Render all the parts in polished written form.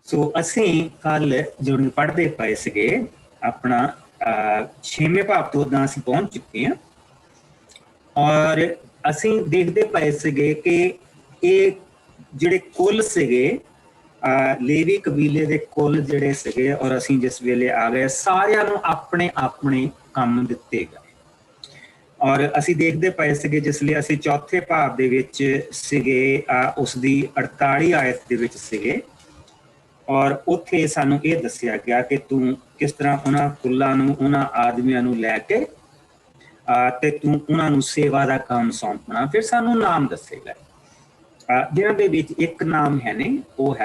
सो ਅਸੀਂ ਕੱਲ ਜੋ ਪੜ੍ਹਦੇ ਪਏ ਸੀਗੇ ਆਪਣਾ 6ਵੇਂ ਭਾਵ ਤੋਂ ਉਦਾਂ ਅਸੀਂ ਪਹੁੰਚ ਚੁੱਕੇ ਹਾਂ ਔਰ ਅਸੀਂ ਦੇਖਦੇ ਪਏ ਸੀਗੇ ਕਿ ਇਹ ਜਿਹੜੇ ਕੁੱਲ ਸੀਗੇ ਲੇਵੀ ਕਬੀਲੇ ਦੇ ਕੁੱਲ ਜਿਹੜੇ ਸੀਗੇ ਔਰ ਅਸੀਂ ਜਿਸ ਵੇਲੇ ਆ ਗਏ ਸਾਰਿਆਂ ਨੂੰ ਆਪਣੇ ਆਪਣੇ ਕੰਮ ਦਿੱਤੇ ਗਏ ਔਰ ਅਸੀਂ ਦੇਖਦੇ ਪਏ ਸੀਗੇ ਜਿਸ ਲਈ ਅਸੀਂ ਚੌਥੇ ਭਾਵ ਦੇ ਵਿੱਚ ਸੀਗੇ ਉਸ ਦੀ 48 ਆਇਤ ਦੇ ਵਿੱਚ ਸੀਗੇ ਔਰ ਉੱਥੇ ਸਾਨੂੰ ਇਹ ਦੱਸਿਆ ਗਿਆ ਕਿ ਤੂੰ ਕਿਸ ਤਰ੍ਹਾਂ ਉਹਨਾਂ ਕੁੱਲਾਂ ਨੂੰ ਉਹਨਾਂ ਆਦਮੀਆਂ ਨੂੰ ਲੈ ਕੇ ਤੇ ਤੂੰ ਉਹਨਾਂ ਨੂੰ ਸੇਵਾ ਦਾ ਕੰਮ ਸੌਂਪਣਾ ਫਿਰ ਸਾਨੂੰ ਨਾਮ ਦੱਸੇਗਾ ਜਿਨ੍ਹਾਂ ਦੇ ਵਿੱਚ ਇੱਕ ਨਾਮ ਹੈ ਨੇ ਉਹ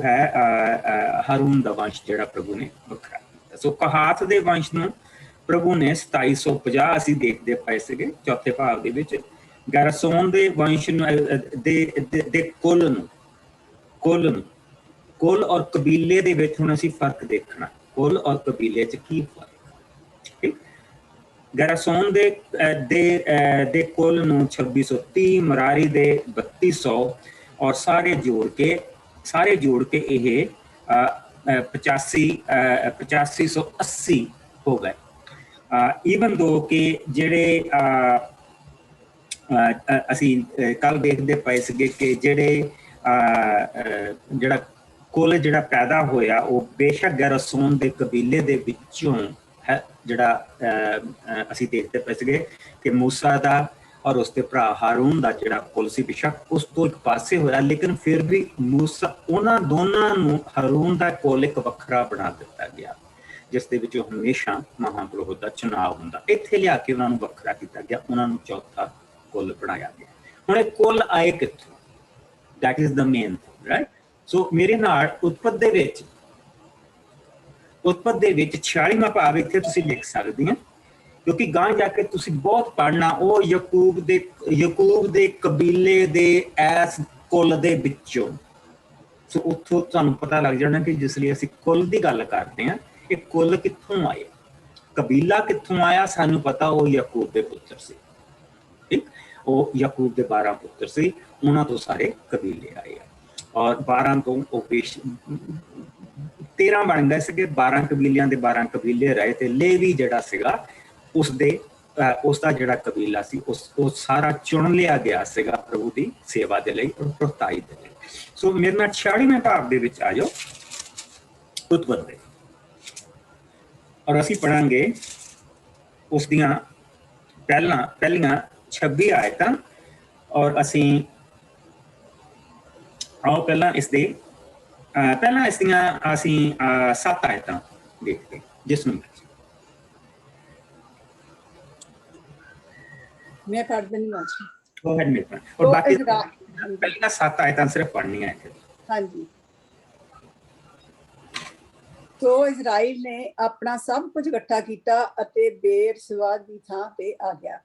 ਹੈ ਹਾਰੂਨ ਦਾ ਵੰਸ਼ ਜਿਹੜਾ ਪ੍ਰਭੂ ਨੇ ਵੱਖਰਾ ਕੀਤਾ ਸੋ ਕਹਾਤ ਦੇ ਵੰਸ਼ ਨੂੰ ਪ੍ਰਭੂ ਨੇ 2750 ਅਸੀਂ ਦੇਖਦੇ ਪਏ ਸੀਗੇ ਚੌਥੇ ਭਾਗ ਦੇ ਵਿੱਚ ਗੈਰਸੋਨ ਦੇ ਵੰਸ਼ ਦੇ ਕੁੱਲ ਔਰ ਕਬੀਲੇ ਦੇ ਵਿੱਚ ਹੁਣ ਅਸੀਂ ਫਰਕ ਦੇਖਣਾ ਕੁੱਲ ਔਰ ਕਬੀਲੇ 'ਚ ਕੀ ਫਰਕ ਠੀਕ ਗੈਰਸੋਨ ਦੇ ਕੁੱਲ ਨੂੰ 2630 ਮਰਾਰੀ ਦੇ 3200 ਔਰ ਸਾਰੇ ਜੋੜ ਕੇ ਇਹ 8580 ਹੋ ਗਏ ਈਵਨ ਦੋ ਕਿ ਜਿਹੜੇ ਅਸੀਂ ਕੱਲ ਦੇਖਦੇ ਪਏ ਸੀਗੇ ਕਿ ਜਿਹੜਾ ਕੁੱਲ ਜਿਹੜਾ ਪੈਦਾ ਹੋਇਆ ਉਹ ਬੇਸ਼ੱਕ ਗੈਰਸੋਨ ਦੇ ਕਬੀਲੇ ਦੇ ਵਿੱਚੋਂ ਹੈ ਜਿਹੜਾ ਅਸੀਂ ਦੇਖਦੇ ਪਏ ਸੀਗੇ ਕਿ ਮੂਸਾ ਦਾ ਔਰ ਉਸਦੇ ਭਰਾ ਹਾਰੂਨ ਦਾ ਜਿਹੜਾ ਕੁੱਲ ਸੀ ਬੇਸ਼ੱਕ ਉਸ ਤੋਂ ਇੱਕ ਪਾਸੇ ਹੋਇਆ ਲੇਕਿਨ ਫਿਰ ਵੀ ਮੂਸਾ ਉਹਨਾਂ ਦੋਨਾਂ ਨੂੰ ਹਾਰੂਨ ਦਾ ਕੁੱਲ ਇੱਕ ਵੱਖਰਾ ਬਣਾ ਦਿੱਤਾ ਗਿਆ ਜਿਸ ਦੇ ਵਿੱਚ ਹਮੇਸ਼ਾ ਮਹਾਂਪੁਰੋਹਿਤ ਦਾ ਚੁਣਾਵ ਹੁੰਦਾ ਇੱਥੇ ਲਿਆ ਕੇ ਉਹਨਾਂ ਨੂੰ ਵੱਖਰਾ ਕੀਤਾ ਗਿਆ ਉਹਨਾਂ ਨੂੰ ਚੌਥਾ ਕੁੱਲ ਬਣਾਇਆ ਗਿਆ ਹੁਣ ਇਹ ਕੁੱਲ ਆਏ ਕਿੱਥੋਂ that is the main thing right so ਮੇਰੇ ਨਾਲ ਉਤਪਤ ਦੇ ਵਿੱਚ 46ਵਾਂ ਭਾਵ ਇੱਥੇ ਤੁਸੀਂ ਲਿਖ ਸਕਦੇ ਹੋ ਕਿਉਂਕਿ ਗਾਂ ਜਾ ਕੇ ਤੁਸੀਂ ਬਹੁਤ ਪੜ੍ਹਨਾ ਉਹ ਯਕੂਬ ਦੇ ਕਬੀਲੇ ਦੇ ਐਸ ਕੁੱਲ ਦੇ ਵਿੱਚੋਂ ਸੋ ਉੱਥੋਂ ਤੁਹਾਨੂੰ ਪਤਾ ਲੱਗ ਜਾਣਾ ਕਿ ਜਿਸ ਲਈ ਅਸੀਂ ਕੁੱਲ ਦੀ ਗੱਲ ਕਰਦੇ ਹਾਂ ਇਹ ਕੁੱਲ ਕਿੱਥੋਂ ਆਏ ਕਬੀਲਾ ਕਿੱਥੋਂ ਆਇਆ ਸਾਨੂੰ ਪਤਾ ਉਹ ਯਕੂਬ ਦੇ ਪੁੱਤਰ ਸੀ ਠੀਕ ਉਹ ਯਕੂਬ ਦੇ 12 ਪੁੱਤਰ ਸੀ ਉਹਨਾਂ ਤੋਂ ਸਾਰੇ ਕਬੀਲੇ ਆਏ ਆ ਔਰ 12 ਤੋਂ ਉਹ 13 ਬਣ ਗਏ ਸੀਗੇ 12 ਕਬੀਲਿਆਂ ਦੇ 12 ਕਬੀਲੇ ਰਹੇ ਤੇ ਲੇਵੀ ਜਿਹੜਾ ਸੀਗਾ ਉਸਦਾ ਜਿਹੜਾ ਕਬੀਲਾ ਸੀ ਉਹ ਸਾਰਾ ਚੁਣ ਲਿਆ ਗਿਆ ਸੀਗਾ ਪ੍ਰਭੂ ਦੀ ਸੇਵਾ ਦੇ ਲਈ ਔਰ ਪ੍ਰਗਟਾਈ ਦੇ ਲਈ ਸੋ ਮੇਰੇ ਨਾਲ 46ਵੇਂ ਭਾਵ ਦੇ ਵਿੱਚ ਆ ਜਾਓ ਉਤਪਤ ਦੇ ਔਰ ਅਸੀਂ ਪੜਾਂਗੇ ਉਸ ਦੀਆਂ ਪਹਿਲੀਆਂ 26 ਆਇਤਾਂ ਔਰ ਅਸੀਂ ਆਓ ਪਹਿਲਾਂ ਇਸ ਦੀਆਂ ਅਸੀਂ 7 ਆਇਤਾਂ ਦੇਖਦੇ ਜਿਸ ਨੂੰ मैं पढ़ देनी और बाकी पहली 7 आयतां सिर्फ पढ़नी है हाँ जी तो इजराइल ने अपना सब कुछ इकट्ठा किया ਅਤੇ ਬੇਰਸਵਾ ਦੀ ਥਾਂ ਤੇ ਆ ਗਿਆ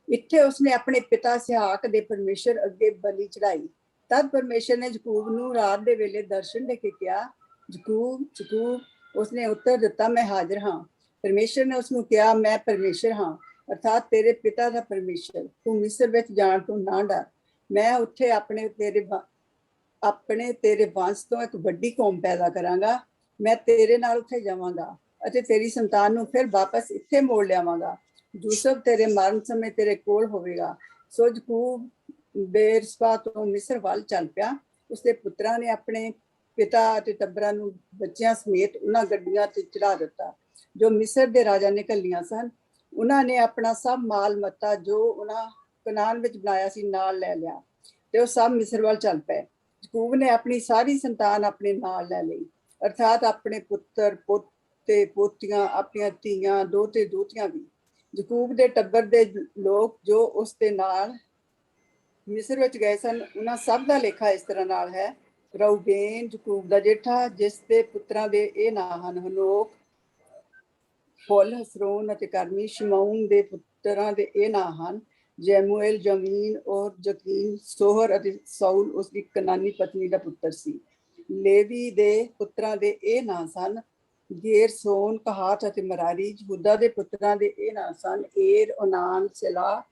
ਇੱਥੇ ਉਸਨੇ ਆਪਣੇ ਪਿਤਾ ਇਸਹਾਕ ਦੇ ਪਰਮੇਸ਼ਰ ਅੱਗੇ ਬਲੀ ਚੜਾਈ ਤਦ ਪਰਮੇਸ਼ਰ ਨੇ ਯਾਕੂਬ ਨੂੰ ਰਾਤ ਦੇ ਵੇਲੇ ਦਰਸ਼ਨ ਦੇ ਕੇ ਕਿਹਾ ਯਾਕੂਬ ਉਸਨੇ ਉੱਤਰ ਦਿੱਤਾ ਮੈਂ ਹਾਜ਼ਰ ਹਾਂ ਪਰਮੇਸ਼ਰ ਨੇ ਉਸਨੂੰ ਕਿਹਾ ਮੈਂ ਪਰਮੇਸ਼ਰ ਹਾਂ ਅਰਥਾਤ ਤੇਰੇ ਪਿਤਾ ਦਾ ਪਰਮੇਸ਼ਰ ਤੂੰ ਮਿਸਰ ਵਿੱਚ ਜਾਣ ਤੋਂ ਨਾ ਡਰ ਮੈਂ ਉੱਥੇ ਆਪਣੇ ਤੇਰੇ ਵੰਸ਼ ਤੋਂ ਇੱਕ ਵੱਡੀ ਕੌਮ ਪੈਦਾ ਕਰਾਂਗਾ ਮੈਂ ਤੇਰੇ ਨਾਲ ਉੱਥੇ ਜਾਵਾਂਗਾ ਅਤੇ ਤੇਰੀ ਸੰਤਾਨ ਨੂੰ ਫਿਰ ਵਾਪਸ ਇੱਥੇ ਮੋੜ ਲਿਆਵਾਂਗਾ ਯੂਸਫ ਤੇਰੇ ਮਰਨ ਸਮੇਂ ਤੇਰੇ ਕੋਲ ਹੋਵੇਗਾ ਸੋ ਯਾਕੂਬ ਬੇਰਸਵਾ ਤੋਂ ਮਿਸਰ ਵੱਲ ਚੱਲ ਪਿਆ ਉਸਦੇ ਪੁੱਤਰਾਂ ਨੇ ਆਪਣੇ ਪਿਤਾ ਅਤੇ ਟੱਬਰਾਂ ਨੂੰ ਬੱਚਿਆਂ ਸਮੇਤ ਉਹਨਾਂ ਗੱਡੀਆਂ ਤੇ ਚੜਾ ਦਿੱਤਾ ਜੋ ਮਿਸਰ ਦੇ ਰਾਜਾ ਨੇ ਘੱਲੀਆਂ ਸਨ ਉਹਨਾਂ ਨੇ ਆਪਣਾ ਸਭ ਮਾਲ ਮੱਤਾ ਜੋ ਉਹਨਾਂ ਕਨਾਨ ਵਿੱਚ ਬਣਾਇਆ ਸੀ ਨਾਲ ਲੈ ਲਿਆ ਤੇ ਉਹ ਸਭ ਮਿਸਰ ਵੱਲ ਚੱਲ ਪਏ ਯਾਕੂਬ ਨੇ ਆਪਣੀ ਸਾਰੀ ਸੰਤਾਨ ਆਪਣੇ ਨਾਲ ਲੈ ਲਈ ਅਰਥਾਤ ਆਪਣੇ ਪੁੱਤਰ ਪੋਤੇ ਪੋਤੀਆਂ ਆਪਣੀਆਂ ਧੀਆਂ ਦੋਤੇ ਦੋਤੀਆਂ ਵੀ ਯਾਕੂਬ ਦੇ ਟੱਬਰ ਦੇ ਲੋਕ ਜੋ ਉਸ ਦੇ ਨਾਲ ਮਿਸਰ ਵਿੱਚ ਗਏ ਸਨ ਉਹਨਾਂ ਸਭ ਦਾ ਲੇਖਾ ਇਸ ਤਰ੍ਹਾਂ ਨਾਲ ਹੈ ਰਊਬੇਨ ਯਾਕੂਬ ਦਾ ਜੇਠਾ ਜਿਸ ਦੇ ਪੁੱਤਰਾਂ ਦੇ ਇਹ ਨਾਂ ਹਨ ਹਨੋਕ ਫੁੱਲ ਹਸਰੋਨ ਅਤੇ ਕਰਮੀ ਸ਼ਮਊਨ ਦੇ ਪੁੱਤਰਾਂ ਦੇ ਇਹ ਨਾਂ ਹਨ ਜੈਮੂਏਲ ਜਮੀਨ ਔਰ ਜਕੀਨ ਸੋਹਰ ਅਤੇ ਸਾਊਲ ਉਸ ਦੀ ਕਨਾਨੀ ਪਤਨੀ ਦਾ ਪੁੱਤਰ ਸੀ ਲੇਵੀ ਦੇ ਪੁੱਤਰਾਂ ਦੇ ਇਹ ਨਾਂ ਸਨ ਗੇਰਸੋਨ ਕਹਾਤ ਅਤੇ ਮਰਾਰੀ ਯਹੂਦਾ ਦੇ ਪੁੱਤਰਾਂ ਦੇ ਇਹ ਨਾਂ ਸਨ ਏਰ ਓਨਾਨ ਸੇਲਾ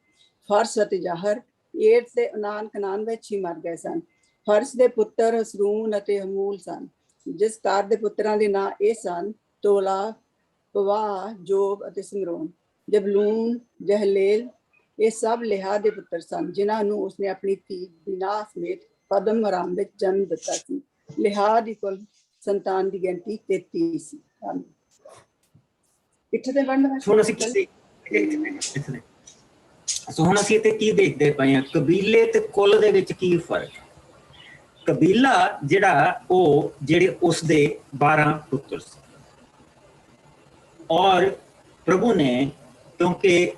ਫਰਸ ਅਤੇ ਜਾਹਰ ਏਰ ਤੇ ਓਨਾਨ ਕਨਾਨ ਵਿੱਚ ਹੀ ਮਰ ਗਏ ਸਨ ਫਰਸ ਦੇ ਪੁੱਤਰ ਹਸਰੂਨ ਅਤੇ ਹਮੂਲ ਸਨ ਜਿਸ ਕਾਰ ਦੇ ਪੁੱਤਰਾਂ ਦੇ ਨਾਂ ਇਹ ਸਨ, ਤੋਲਾ, ਪਵਾ, ਜੋਬ ਅਤੇ ਸਿੰਗਰੋਨ। ਜਬਲੂਨ, ਜਹਲੇਲ, ਇਹ ਸਭ ਲਿਹਾ ਦੇ ਪੁੱਤਰ ਸਨ, ਜਿਨ੍ਹਾਂ ਨੂੰ ਉਸਨੇ ਆਪਣੀ ਧੀ ਬਿਨਾ ਸਮੇਤ ਪਦਮ ਅਰਾਮ ਵਿੱਚ ਜਨਮ ਦਿੱਤਾ ਸੀ। ਲਿਹਾ ਦੀ ਕੁੱਲ ਸੰਤਾਨ ਦੀ ਗਿਣਤੀ 33 ਸੀ। ਇੱਥੇ ਤੇ ਬਣਨਾ ਹੁਣ ਅਸੀਂ ਹੁਣ ਅਸੀਂ ਇੱਥੇ ਕੀ ਦੇਖਦੇ ਪਏ ਹਾਂ, ਕਬੀਲੇ ਤੇ ਕੁੱਲ ਦੇ ਵਿੱਚ ਕੀ ਫਰਕ। ਕਬੀਲਾ ਜਿਹੜਾ ਉਹ ਜਿਹੜੇ ਉਸਦੇ 12 ਪੁੱਤਰ ਸੀ, ਔਰ ਪ੍ਰਭੂ ਨੇ ਕਿਉਂਕਿ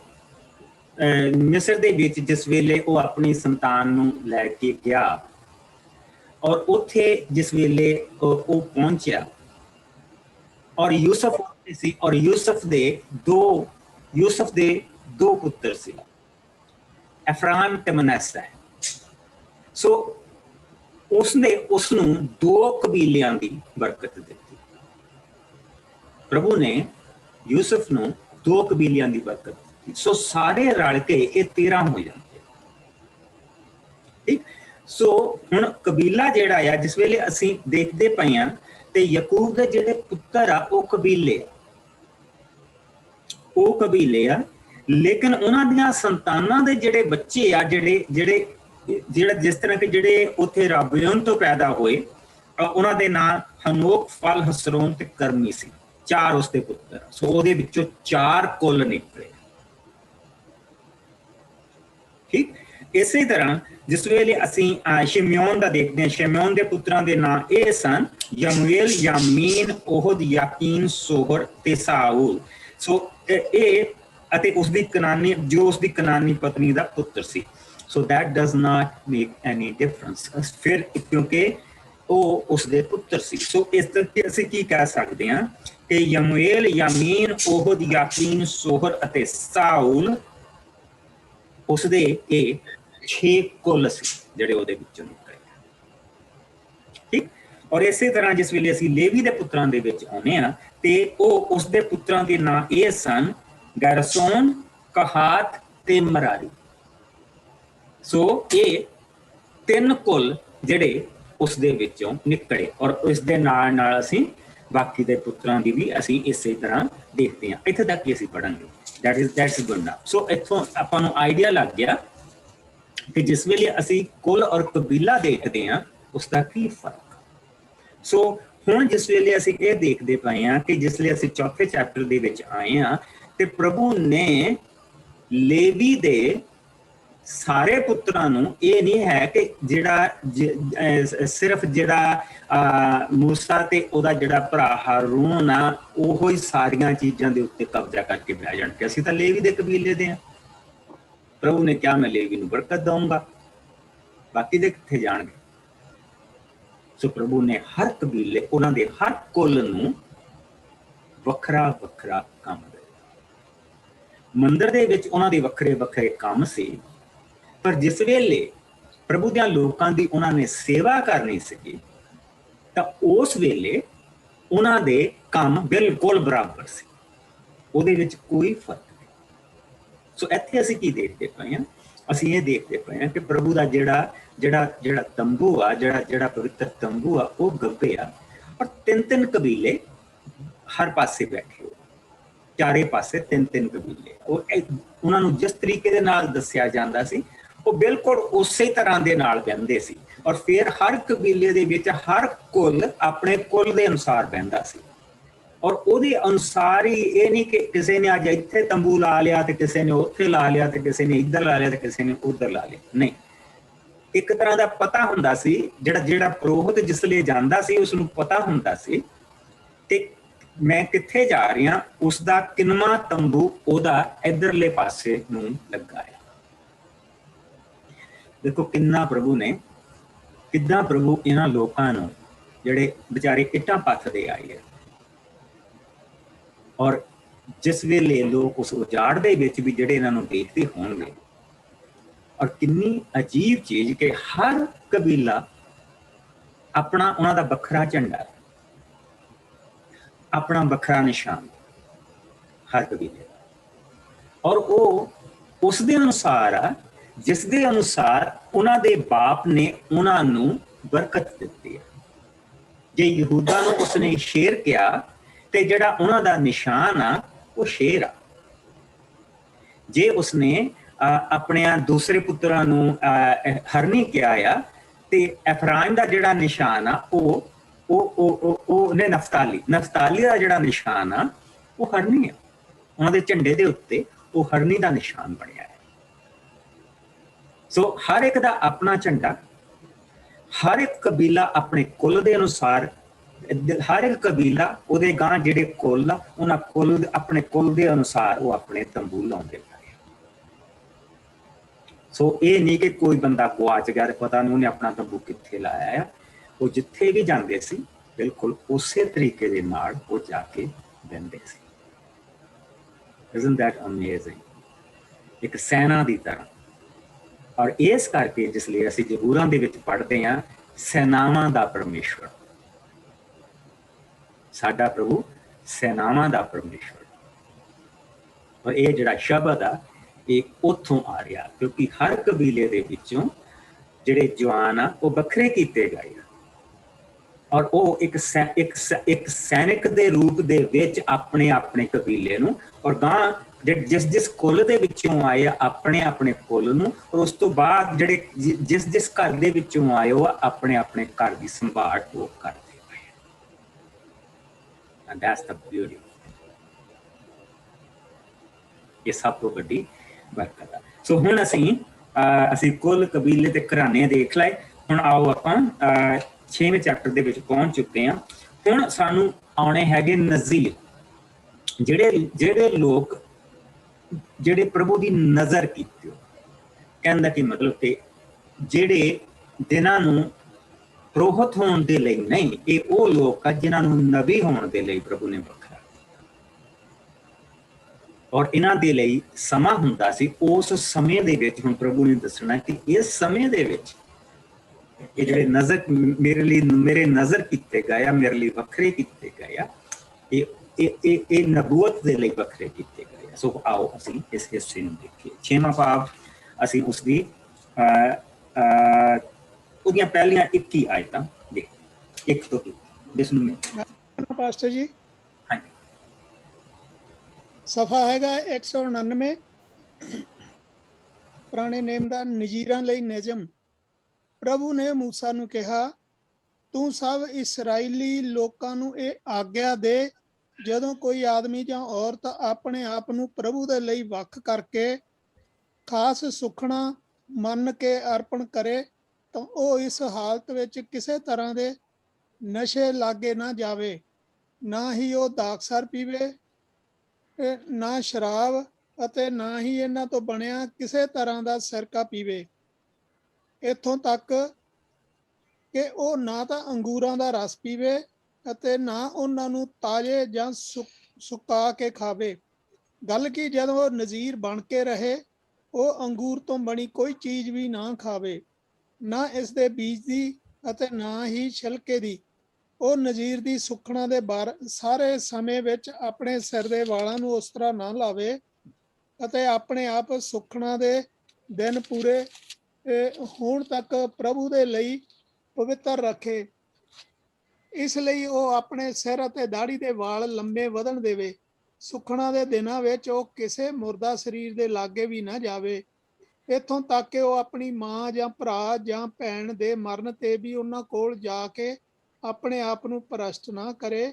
ਮਿਸਰ ਦੇ ਵਿੱਚ ਜਿਸ ਵੇਲੇ ਉਹ ਆਪਣੀ ਸੰਤਾਨ ਨੂੰ ਲੈ ਕੇ ਗਿਆ ਔਰ ਉੱਥੇ ਜਿਸ ਵੇਲੇ ਉਹ ਪਹੁੰਚਿਆ ਔਰ ਯੂਸਫ ਸੀ, ਔਰ ਯੂਸਫ ਦੇ ਦੋ ਪੁੱਤਰ ਸੀ, ਐਫਰਾਮ ਤੇ ਮਨਾਸਾ। ਸੋ ਉਸਨੇ ਉਸਨੂੰ 2 ਕਬੀਲਿਆਂ ਦੀ ਬਰਕਤ ਦਿੱਤੀ। ਪ੍ਰਭੂ ਨੇ ਯੂਸਫ ਨੂੰ 2 ਕਬੀਲਿਆਂ ਦੀ ਬਰਕਤ ਦਿੱਤੀ। ਸੋ ਸਾਰੇ ਰਲ ਕੇ ਇਹ 13 ਹੋ ਜਾਂਦੇ। ਠੀਕ। ਸੋ ਹੁਣ ਕਬੀਲਾ ਜਿਹੜਾ ਆ, ਜਿਸ ਵੇਲੇ ਅਸੀਂ ਦੇਖਦੇ ਪਏ ਹਾਂ ਤੇ ਯਕੂਬ ਦੇ ਜਿਹੜੇ ਪੁੱਤਰ ਆ ਉਹ ਕਬੀਲੇ ਆ, ਲੇਕਿਨ ਉਹਨਾਂ ਦੀਆਂ ਸੰਤਾਨਾਂ ਦੇ ਜਿਹੜੇ ਬੱਚੇ ਆ, ਜਿਹੜਾ ਜਿਸ ਤਰ੍ਹਾਂ ਕਿ ਜਿਹੜੇ ਉੱਥੇ ਰਾਬਿਓਨ ਤੋਂ ਪੈਦਾ ਹੋਏ, ਉਹਨਾਂ ਦੇ ਨਾਂ ਹਨੋਕ, ਫਲ, ਹਸਰੋਨ ਤੇ ਕਰਮੀ ਸੀ। 4 ਉਸਦੇ ਪੁੱਤਰ। ਸੋ ਉਹਦੇ ਵਿੱਚੋਂ 4 ਕੁੱਲ ਨਿਕਲੇ। ਠੀਕ। ਇਸੇ ਤਰ੍ਹਾਂ ਜਿਸ ਵੇਲੇ ਅਸੀਂ ਸ਼ਿਮਯੋਨ ਦਾ ਦੇਖਦੇ ਹਾਂ, ਸ਼ਿਮਯੋਨ ਦੇ ਪੁੱਤਰਾਂ ਦੇ ਨਾਂ ਇਹ ਸਨ, ਯਮੂਏਲ, ਯਾਮੀਨ, ਓਹਦ, ਯਾਕੀਨ, ਸੋਹਰ ਤੇ ਸਾਊਲ। ਸੋ ਇਹ ਅਤੇ ਉਸਦੀ ਕਨਾਨੀ ਪਤਨੀ ਦਾ ਪੁੱਤਰ ਸੀ। ਸੋ that does not make any difference, ਫਿਰ ਕਿਉਂਕਿ ਉਹ ਉਸਦੇ ਪੁੱਤਰ ਸੀ। ਸੋ ਇਸ ਕਰਕੇ ਅਸੀਂ ਕੀ ਕਹਿ ਸਕਦੇ ਹਾਂ ਕਿ ਯਮੂਏਲ, ਯਾਮੀਨ, ਓਹਦ, ਯਾਕੀਨ, ਸੋਹਰ ਅਤੇ ਸਾਊਲ ਉਸਦੇ ਇਹ 6 ਕੁੱਲ ਸੀ ਜਿਹੜੇ ਉਹਦੇ ਵਿੱਚੋਂ ਨਿਕਲੇ। ਠੀਕ। ਔਰ ਇਸੇ ਤਰ੍ਹਾਂ ਜਿਸ ਵੇਲੇ ਅਸੀਂ ਲੇਵੀ ਦੇ ਪੁੱਤਰਾਂ ਦੇ ਵਿੱਚ ਆਉਂਦੇ ਹਾਂ ਤੇ ਉਹ ਉਸਦੇ ਪੁੱਤਰਾਂ ਦੇ ਨਾਂ ਇਹ ਸਨ, ਗੈਰਸੋਨ, ਕਹਾਤ ਤੇ ਮਰਾਰੀ। ਸੋ ਇਹ 3 ਕੁੱਲ ਜਿਹੜੇ ਉਸਦੇ ਵਿੱਚੋਂ ਨਿਕਲੇ, ਔਰ ਇਸ ਦੇ ਨਾਲ ਨਾਲ ਅਸੀਂ ਬਾਕੀ ਦੇ ਪੁੱਤਰਾਂ ਦੀ ਵੀ ਅਸੀਂ ਇਸੇ ਤਰ੍ਹਾਂ ਦੇਖਦੇ ਹਾਂ। ਇੱਥੇ ਤੱਕ ਹੀ ਅਸੀਂ ਪੜਾਂਗੇ। that's good enough। ਸੋ ਇੱਥੋਂ ਆਪਾਂ ਨੂੰ ਆਈਡੀਆ ਲੱਗ ਗਿਆ ਕਿ ਜਿਸ ਵੇਲੇ ਅਸੀਂ ਕੁੱਲ ਔਰ ਕਬੀਲਾ ਦੇਖਦੇ ਹਾਂ ਉਸਦਾ ਕੀ ਫਰਕ। ਸੋ ਹੁਣ ਜਿਸ ਵੇਲੇ ਅਸੀਂ ਇਹ ਦੇਖਦੇ ਪਏ ਹਾਂ ਕਿ ਜਿਸ ਵੇਲੇ ਅਸੀਂ 4ਥੇ ਚੈਪਟਰ ਦੇ ਵਿੱਚ ਆਏ ਹਾਂ ਤੇ ਪ੍ਰਭੂ ਨੇ ਲੇਵੀ ਦੇ ਸਾਰੇ ਪੁੱਤਰਾਂ ਨੂੰ, ਇਹ ਨਹੀਂ ਹੈ ਕਿ ਜਿਹੜਾ ਸਿਰਫ ਜਿਹੜਾ ਮੂਸਾ ਤੇ ਉਹਦਾ ਜਿਹੜਾ ਭਰਾ ਹਾਰੂਨ ਆ ਉਹੋ ਹੀ ਸਾਰੀਆਂ ਚੀਜ਼ਾਂ ਦੇ ਉੱਤੇ ਕਬਜ਼ਾ ਕਰਕੇ ਬਹਿ ਜਾਣ ਕਿ ਅਸੀਂ ਤਾਂ ਲੇਵੀ ਦੇ ਕਬੀਲੇ ਦੇ ਹਾਂ। ਪ੍ਰਭੂ ਨੇ ਕਿਹਾ ਮੈਂ ਲੇਵੀ ਨੂੰ ਬਰਕਤ ਦਊਂਗਾ, ਬਾਕੀ ਦੇ ਕਿੱਥੇ ਜਾਣਗੇ। ਸੋ ਪ੍ਰਭੂ ਨੇ ਹਰ ਕਬੀਲੇ, ਉਹਨਾਂ ਦੇ ਹਰ ਕੁੱਲ ਨੂੰ ਵੱਖਰਾ ਵੱਖਰਾ ਕੰਮ ਦਿੱਤਾ। ਮੰਦਿਰ ਦੇ ਵਿੱਚ ਉਹਨਾਂ ਦੇ ਵੱਖਰੇ ਵੱਖਰੇ ਕੰਮ ਸੀ, ਪਰ ਜਿਸ ਵੇਲੇ ਪ੍ਰਭੂ ਦੇ ਲੋਕਾਂ ਦੀ ਉਹਨਾਂ ਨੇ ਸੇਵਾ ਕਰਨੀ ਸੀ ਤਾਂ ਉਸ ਵੇਲੇ ਉਹਨਾਂ ਦੇ ਕੰਮ ਬਿਲਕੁਲ ਬਰਾਬਰ ਸੀ, ਉਹਦੇ ਵਿੱਚ ਕੋਈ ਫਰਕ ਨਹੀਂ। ਸੋ ਇੱਥੇ ਅਸੀਂ ਕੀ ਦੇਖਦੇ ਪਏ ਹਾਂ, ਅਸੀਂ ਇਹ ਦੇਖਦੇ ਪਏ ਹਾਂ ਕਿ ਪ੍ਰਭੂ ਦਾ ਜਿਹੜਾ ਤੰਬੂ ਆ, ਜਿਹੜਾ ਪਵਿੱਤਰ ਤੰਬੂ ਆ ਉਹ ਗੱਭੇ ਆ, ਔਰ 3-3 ਕਬੀਲੇ ਹਰ ਪਾਸੇ ਬੈਠੇ ਹੋ, ਚਾਰੇ ਪਾਸੇ 3-3 ਕਬੀਲੇ। ਉਹਨਾਂ ਨੂੰ ਜਿਸ ਤਰੀਕੇ ਦੇ ਨਾਲ ਦੱਸਿਆ ਜਾਂਦਾ ਸੀ ਉਹ ਬਿਲਕੁਲ ਉਸੇ ਤਰ੍ਹਾਂ ਦੇ ਨਾਲ ਬਹਿੰਦੇ ਸੀ, ਔਰ ਫਿਰ ਹਰ ਕਬੀਲੇ ਦੇ ਵਿੱਚ ਹਰ ਕੁੱਲ ਆਪਣੇ ਕੁੱਲ ਦੇ ਅਨੁਸਾਰ ਬਹਿੰਦਾ ਸੀ, ਔਰ ਉਹਦੇ ਅਨੁਸਾਰ ਹੀ। ਇਹ ਨਹੀਂ ਕਿ ਕਿਸੇ ਨੇ ਅੱਜ ਇੱਥੇ ਤੰਬੂ ਲਾ ਲਿਆ ਤੇ ਕਿਸੇ ਨੇ ਉੱਥੇ ਲਾ ਲਿਆ ਤੇ ਕਿਸੇ ਨੇ ਇੱਧਰ ਲਾ ਲਿਆ ਤੇ ਕਿਸੇ ਨੇ ਉੱਧਰ ਲਾ ਲਿਆ, ਨਹੀਂ। ਇੱਕ ਤਰ੍ਹਾਂ ਦਾ ਪਤਾ ਹੁੰਦਾ ਸੀ, ਜਿਹੜਾ ਪੁਰੋਹਿਤ ਜਿਸ ਲਈ ਜਾਂਦਾ ਸੀ ਉਸਨੂੰ ਪਤਾ ਹੁੰਦਾ ਸੀ ਤੇ ਮੈਂ ਕਿੱਥੇ ਜਾ ਰਿਹਾ, ਉਸਦਾ ਕਿੰਨਵਾਂ ਤੰਬੂ ਉਹਦਾ ਇੱਧਰਲੇ ਪਾਸੇ ਨੂੰ ਲੱਗਾ ਹੈ। ਦੇਖੋ ਕਿੰਨਾ ਪ੍ਰਭੂ ਇਹਨਾਂ ਲੋਕਾਂ ਨੂੰ ਜਿਹੜੇ ਵਿਚਾਰੇ ਇੱਟਾਂ ਪੱਥਦੇ ਆਏ ਹੈ, ਔਰ ਜਿਸ ਵੇਲੇ ਲੋਕ ਉਸ ਉਜਾੜ ਦੇ ਵਿੱਚ ਵੀ ਜਿਹੜੇ ਇਹਨਾਂ ਨੂੰ ਦੇਖਦੇ ਹੋਣਗੇ, ਔਰ ਕਿੰਨੀ ਅਜੀਬ ਚੀਜ਼ ਕਿ ਹਰ ਕਬੀਲਾ ਆਪਣਾ ਉਹਨਾਂ ਦਾ ਵੱਖਰਾ ਝੰਡਾ, ਆਪਣਾ ਵੱਖਰਾ ਨਿਸ਼ਾਨ ਹਰ ਕਬੀਲੇ ਦਾ, ਔਰ ਉਹ ਉਸ ਦੇ ਅਨੁਸਾਰ ਆ ਜਿਸ ਦੇ ਅਨੁਸਾਰ ਉਹਨਾਂ ਦੇ ਬਾਪ ਨੇ ਉਹਨਾਂ ਨੂੰ ਬਰਕਤ ਦਿੱਤੀ ਹੈ, जे यहूदा नूं उसने शेर किया ते जिहड़ा उन्हां दा निशान आ वो शेर आ। जे उसने अपने दूसरे पुत्रां नूं हरनी किया आ ते एफराइम दा जिहड़ा निशान आ ਉਹਨੇ ਨਫਤਾਲੀ ਦਾ ਜਿਹੜਾ ਨਿਸ਼ਾਨ ਆ ਉਹ ਹਰਨੀ ਆ। ਉਹਨਾਂ ਦੇ ਝੰਡੇ ਦੇ ਉੱਤੇ ਉਹ ਹਰਨੀ ਦਾ ਨਿਸ਼ਾਨ ਬਣਿਆ ਹੈ। ਸੋ ਹਰ ਇੱਕ ਦਾ ਆਪਣਾ ਝੰਡਾ, ਹਰ ਇੱਕ ਕਬੀਲਾ ਆਪਣੇ ਕੁੱਲ ਦੇ ਅਨੁਸਾਰ, ਹਰ ਇੱਕ ਕਬੀਲਾ ਉਹਦੇ ਗਾਂ ਜਿਹੜੇ ਕੁੱਲ ਆ ਉਹਨਾਂ ਕੁੱਲ ਆਪਣੇ ਕੁੱਲ ਦੇ ਅਨੁਸਾਰ ਉਹ ਆਪਣੇ ਤੰਬੂ ਲਾਉਂਦੇ ਪਏ। ਸੋ ਇਹ ਨਹੀਂ ਕਿ ਕੋਈ ਬੰਦਾ ਗੁਆਚ ਗਿਆ ਤੇ ਪਤਾ ਨਹੀਂ ਉਹਨੇ ਆਪਣਾ ਤੰਬੂ ਕਿੱਥੇ ਲਾਇਆ ਆ। ਉਹ ਜਿੱਥੇ ਵੀ ਜਾਂਦੇ ਸੀ ਬਿਲਕੁਲ ਉਸੇ ਤਰੀਕੇ ਦੇ ਨਾਲ ਉਹ ਜਾ ਕੇ ਬਹਿੰਦੇ ਸੀ। Isn't that amazing? ਇੱਕ ਸੈਨਾ ਦੀ ਤਰ੍ਹਾਂ। ਔਰ ਇਸ ਕਰਕੇ ਜਿਸ ਲਈ ਅਸੀਂ ਜ਼ਬੂਰਾਂ ਦੇ ਵਿੱਚ ਪੜ੍ਹਦੇ ਹਾਂ ਸੈਨਾਵਾਂ ਦਾ ਪਰਮੇਸ਼ਵਰ, ਸਾਡਾ ਪ੍ਰਭੂ ਸੈਨਾਵਾਂ ਦਾ ਪਰਮੇਸ਼ਵਰ। ਔਰ ਇਹ ਜਿਹੜਾ ਸ਼ਬਦ ਆ ਇਹ ਉੱਥੋਂ ਆ ਰਿਹਾ ਕਿਉਂਕਿ ਹਰ ਕਬੀਲੇ ਦੇ ਵਿੱਚੋਂ ਜਿਹੜੇ ਜਵਾਨ ਆ ਉਹ ਵੱਖਰੇ ਕੀਤੇ ਗਏ ਆ ਔਰ ਉਹ ਇੱਕ ਸੈਨਿਕ ਦੇ ਰੂਪ ਦੇ ਵਿੱਚ ਆਪਣੇ ਆਪਣੇ ਕਬੀਲੇ ਨੂੰ ਔਰ ਗਾਂ ਜਿਸ ਕੁੱਲ ਦੇ ਵਿੱਚੋਂ ਆਏ ਆਪਣੇ ਆਪਣੇ ਕੁੱਲ ਨੂੰ ਔਰ ਉਸ ਤੋਂ ਬਾਅਦ ਜਿਹੜੇ ਜਿਸ ਘਰ ਦੇ ਵਿੱਚੋਂ ਆਏ ਉਹ ਆਪਣੇ ਆਪਣੇ ਘਰ ਦੀ ਸੰਭਾਲ ਉਹ ਕਰਦੇ ਪਏ। And that's the beauty. ਇਹ ਸਭ ਤੋਂ ਵੱਡੀ ਬਰਕਤ ਆ। ਸੋ ਹੁਣ ਅਸੀਂ ਕੁੱਲ ਕਬੀਲੇ ਤੇ ਘਰਾਣੇ ਦੇਖ ਲਏ। ਹੁਣ ਆਓ ਆਪਾਂ 6ਵੇਂ ਚੈਪਟਰ ਦੇ ਵਿੱਚ ਪਹੁੰਚ ਚੁੱਕੇ ਹਾਂ। ਹੁਣ ਸਾਨੂੰ ਆਉਣੇ ਹੈਗੇ ਨਜ਼ੀਰ, ਜਿਹੜੇ ਲੋਕ ਜਿਹੜੇ ਪ੍ਰਭੂ ਦੀ ਨਜ਼ਰ ਕੀਤੀ। ਕਹਿਣ ਦਾ ਕੀ ਮਤਲਬ ਕਿ ਜਿਹੜੇ ਦਿਨਾਂ ਨੂੰ ਪ੍ਰੋਹਤ ਹੋਣ ਦੇ ਲਈ ਨਹੀਂ, ਇਹ ਉਹ ਲੋਕ ਆ ਜਿਨ੍ਹਾਂ ਨੂੰ ਨਬੀ ਹੋਣ ਦੇ ਲਈ ਪ੍ਰਭੂ ਨੇ ਵੱਖਰਾ ਕੀਤਾ ਔਰ ਇਹਨਾਂ ਦੇ ਲਈ ਸਮਾਂ ਹੁੰਦਾ ਸੀ। ਉਸ ਸਮੇਂ ਦੇ ਵਿੱਚ ਹੁਣ ਪ੍ਰਭੂ ਨੇ ਦੱਸਣਾ ਕਿ ਇਸ ਸਮੇਂ ਦੇ ਵਿੱਚ ਇਹ ਜਿਹੜੇ ਮੇਰੇ ਨਜ਼ਰ ਕੀਤੇ ਗਏ ਆ, ਮੇਰੇ ਲਈ ਵੱਖਰੇ ਕੀਤੇ ਗਏ ਆ, ਇਹ ਨਬੂਵਤ ਦੇ ਲਈ ਵੱਖਰੇ ਕੀਤੇ ਗਏ ਆ। ਸੋ ਆਓ ਅਸੀਂ ਇਸ ਹਿੱਸੇ ਨੂੰ ਦੇਖੀਏ। 6ਵਾਂ ਭਾਵ ਅਸੀਂ ਉਸਦੀ ਉਹਦੀਆਂ ਪਹਿਲੀਆਂ 21 ਆਇਤਾਂ ਦੇਖੀਏ। 1 ਤੋਂ 3 ਜਿਸ ਨੂੰ ਪਾਸਟਰ ਜੀ ਹਾਂਜੀ ਸਫਾ ਹੈਗਾ 199 ਪੁਰਾਣੇ ਨੇਮ ਦਾ ਨਜ਼ੀਰਾਂ ਲਈ ਨਿਯਮ। ਪ੍ਰਭੂ ਨੇ ਮੂਸਾ ਨੂੰ ਕਿਹਾ, ਤੂੰ ਸਭ ਇਸਰਾਈਲੀ ਲੋਕਾਂ ਨੂੰ ਇਹ ਆਗਿਆ ਦੇ, ਜਦੋਂ ਕੋਈ ਆਦਮੀ ਜਾਂ ਔਰਤ ਆਪਣੇ ਆਪ ਨੂੰ ਪ੍ਰਭੂ ਦੇ ਲਈ ਵੱਖ ਕਰਕੇ ਖਾਸ ਸੁਖਣਾ ਮੰਨ ਕੇ ਅਰਪਣ ਕਰੇ ਤਾਂ ਉਹ ਇਸ ਹਾਲਤ ਵਿੱਚ ਕਿਸੇ ਤਰ੍ਹਾਂ ਦੇ ਨਸ਼ੇ ਲਾਗੇ ਨਾ ਜਾਵੇ, ਨਾ ਹੀ ਉਹ ਦਾਖਸਰ ਪੀਵੇ, ਨਾ ਸ਼ਰਾਬ ਅਤੇ ਨਾ ਹੀ ਇਹਨਾਂ ਤੋਂ ਬਣਿਆ ਕਿਸੇ ਤਰ੍ਹਾਂ ਦਾ ਸਿਰਕਾ ਪੀਵੇ। ਇੱਥੋਂ ਤੱਕ ਕਿ ਉਹ ਨਾ ਤਾਂ ਅੰਗੂਰਾਂ ਦਾ ਰਸ ਪੀਵੇ ਅਤੇ ਨਾ ਉਹਨਾਂ ਨੂੰ ਤਾਜ਼ੇ ਜਾਂ ਸੁਕਾ ਕੇ ਖਾਵੇ। ਗੱਲ ਕੀ ਜਦੋਂ ਉਹ ਨਜ਼ੀਰ ਬਣ ਕੇ ਰਹੇ ਉਹ ਅੰਗੂਰ ਤੋਂ ਬਣੀ ਕੋਈ ਚੀਜ਼ ਵੀ ਨਾ ਖਾਵੇ, ਨਾ ਇਸ ਦੇ ਬੀਜ ਦੀ ਅਤੇ ਨਾ ਹੀ ਛਿਲਕੇ ਦੀ। ਉਹ ਨਜ਼ੀਰ ਦੀ ਸੁੱਖਣਾ ਦੇ ਸਾਰੇ ਸਮੇਂ ਵਿੱਚ ਆਪਣੇ ਸਿਰ ਦੇ ਵਾਲਾਂ ਨੂੰ ਉਸ ਤਰ੍ਹਾਂ ਨਾ ਲਾਵੇ ਅਤੇ ਆਪਣੇ ਆਪ ਸੁੱਖਣਾ ਦੇ ਦਿਨ ਪੂਰੇ ਹੋਣ ਤੱਕ ਪ੍ਰਭੂ ਦੇ ਲਈ ਪਵਿੱਤਰ ਰੱਖੇ। ਇਸ ਲਈ ਉਹ ਆਪਣੇ ਸਿਰ ਅਤੇ ਦਾੜੀ ਦੇ ਵਾਲ ਲੰਬੇ ਵਧਣ ਦੇਵੇ। ਸੁੱਖਣਾ ਦੇ ਦਿਨਾਂ ਵਿੱਚ ਉਹ ਕਿਸੇ ਮੁਰਦਾ ਸਰੀਰ ਦੇ ਲਾਗੇ ਵੀ ਨਾ ਜਾਵੇ, ਇੱਥੋਂ ਤੱਕ ਕਿ ਉਹ ਆਪਣੀ ਮਾਂ ਜਾਂ ਭਰਾ ਜਾਂ ਭੈਣ ਦੇ ਮਰਨ ਤੇ ਵੀ ਉਹਨਾਂ ਕੋਲ ਜਾ ਕੇ ਆਪਣੇ ਆਪ ਨੂੰ ਭ੍ਰਸ਼ਟ ਨਾ ਕਰੇ।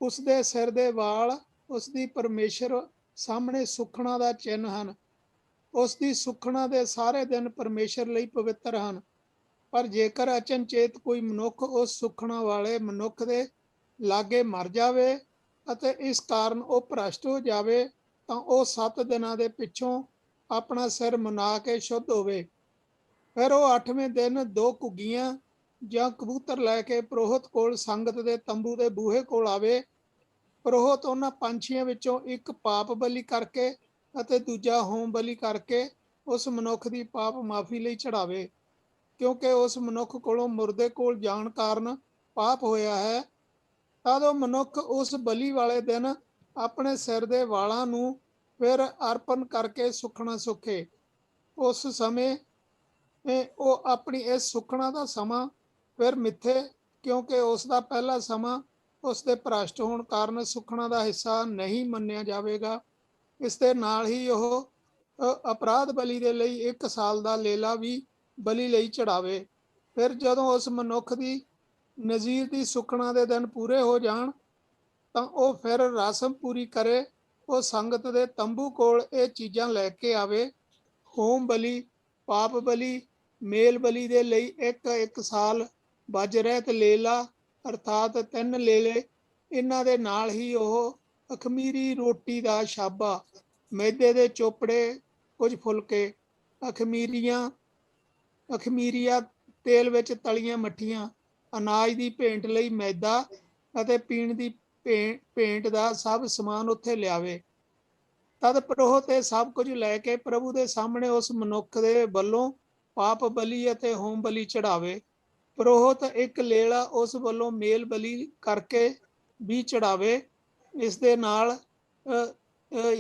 ਉਸ ਦੇ ਸਿਰ ਦੇ ਵਾਲ ਉਸ ਦੀ ਪਰਮੇਸ਼ਰ ਸਾਹਮਣੇ ਸੁੱਖਣਾ ਦਾ ਚਿੰਨ੍ਹ ਹਨ। ਉਸ ਦੀ ਸੁੱਖਣਾ ਦੇ ਸਾਰੇ ਦਿਨ ਪਰਮੇਸ਼ਰ ਲਈ ਪਵਿੱਤਰ ਹਨ। ਪਰ ਜੇਕਰ ਅਚਨਚੇਤ ਕੋਈ ਮਨੁੱਖ ਉਸ ਸੁੱਖਣਾ ਵਾਲੇ ਮਨੁੱਖ ਦੇ ਲਾਗੇ ਮਰ ਜਾਵੇ ਅਤੇ ਇਸ ਕਾਰਨ ਉਹ ਭ੍ਰਸ਼ਟ ਹੋ ਜਾਵੇ ਤਾਂ ਉਹ 7 ਦਿਨਾਂ ਦੇ ਪਿੱਛੋਂ ਆਪਣਾ ਸਿਰ ਮੁੰਨਾ ਕੇ ਸ਼ੁੱਧ ਹੋਵੇ। ਫਿਰ ਉਹ 8ਵੇਂ ਦਿਨ 2 ਘੁੱਗੀਆਂ ਜਾਂ ਕਬੂਤਰ ਲੈ ਕੇ ਪ੍ਰੋਹਤ ਕੋਲ ਸੰਗਤ ਦੇ ਤੰਬੂ ਦੇ ਬੂਹੇ ਕੋਲ ਆਵੇ। ਪ੍ਰੋਹਤ ਉਹਨਾਂ ਪੰਛੀਆਂ ਵਿੱਚੋਂ ਇੱਕ ਪਾਪ ਬਲੀ ਕਰਕੇ ਅਤੇ ਦੂਜਾ ਹੋਮ ਬਲੀ ਕਰਕੇ ਉਸ ਮਨੁੱਖ ਦੀ ਪਾਪ ਮਾਫੀ ਲਈ ਚੜਾਵੇ, ਕਿਉਂਕਿ ਉਸ ਮਨੁੱਖ ਕੋਲੋਂ ਮੁਰਦੇ ਕੋਲ ਜਾਣ ਕਾਰਨ ਪਾਪ ਹੋਇਆ ਹੈ। ਤਦ ਉਹ ਮਨੁੱਖ ਉਸ ਬਲੀ ਵਾਲੇ ਦਿਨ ਆਪਣੇ ਸਿਰ ਦੇ ਵਾਲਾਂ ਨੂੰ ਫਿਰ ਅਰਪਣ ਕਰਕੇ ਸੁੱਖਣਾ ਸੁੱਖੇ। ਉਸ ਸਮੇਂ ਉਹ ਆਪਣੀ ਇਸ ਸੁੱਖਣਾ ਦਾ ਸਮਾਂ ਫਿਰ ਮਿੱਥੇ ਕਿਉਂਕਿ ਉਸ ਦਾ ਪਹਿਲਾ ਸਮਾਂ ਉਸ ਦੇ ਭ੍ਰਸ਼ਟ ਹੋਣ ਕਾਰਨ ਸੁਖਣਾ ਦਾ ਹਿੱਸਾ ਨਹੀਂ ਮੰਨਿਆ ਜਾਵੇਗਾ। ਇਸ ਦੇ ਨਾਲ ਹੀ ਉਹ ਅਪਰਾਧ ਬਲੀ ਦੇ ਲਈ 1 ਸਾਲ ਦਾ ਲੇਲਾ ਵੀ ਬਲੀ ਲਈ ਚੜਾਵੇ। ਫਿਰ ਜਦੋਂ ਉਸ ਮਨੁੱਖ ਦੀ ਨਜ਼ੀਰ ਦੀ ਸੁਖਣਾ ਦੇ ਦਿਨ ਪੂਰੇ ਹੋ ਜਾਣ ਤਾਂ ਉਹ ਫਿਰ ਰਸਮ ਪੂਰੀ ਕਰੇ। ਉਹ ਸੰਗਤ ਦੇ ਤੰਬੂ ਕੋਲ ਇਹ ਚੀਜ਼ਾਂ ਲੈ ਕੇ ਆਵੇ। ਹੋਮ ਬਲੀ, ਪਾਪ ਬਲੀ, ਮੇਲ ਬਲੀ ਦੇ ਲਈ 1 ਸਾਲ ਬਜ ਰਹਿਤ ਲੇਲਾ ਅਰਥਾਤ 3 ਲੇਲੇ। ਇਹਨਾਂ ਦੇ ਨਾਲ ਹੀ ਉਹ ਅਖਮੀਰੀ ਰੋਟੀ ਦਾ ਛਾਬਾ, ਮੈਦੇ ਦੇ ਚੋਪੜੇ, ਕੁਝ ਫੁਲਕੇ, ਅਖਮੀਰੀਆ ਤੇਲ ਵਿੱਚ ਤਲੀਆਂ ਮੱਠੀਆਂ, ਅਨਾਜ ਦੀ ਭੇਂਟ ਲਈ ਮੈਦਾ ਅਤੇ ਪੀਣ ਦੀ ਭੇਂਟ ਦਾ ਸਭ ਸਮਾਨ ਉੱਥੇ ਲਿਆਵੇ। ਤਦ ਪੁਰੋਹਿਤ ਇਹ ਸਭ ਕੁਝ ਲੈ ਕੇ ਪ੍ਰਭੂ ਦੇ ਸਾਹਮਣੇ ਉਸ ਮਨੁੱਖ ਦੇ ਵੱਲੋਂ ਪਾਪ ਬਲੀ ਅਤੇ ਹੋਮ ਬਲੀ ਚੜਾਵੇ। ਪੁਰੋਹਿਤ 1 ਲੇਲਾ ਉਸ ਵੱਲੋਂ ਮੇਲ ਬਲੀ ਕਰਕੇ ਵੀ ਚੜਾਵੇ। ਇਸ ਦੇ ਨਾਲ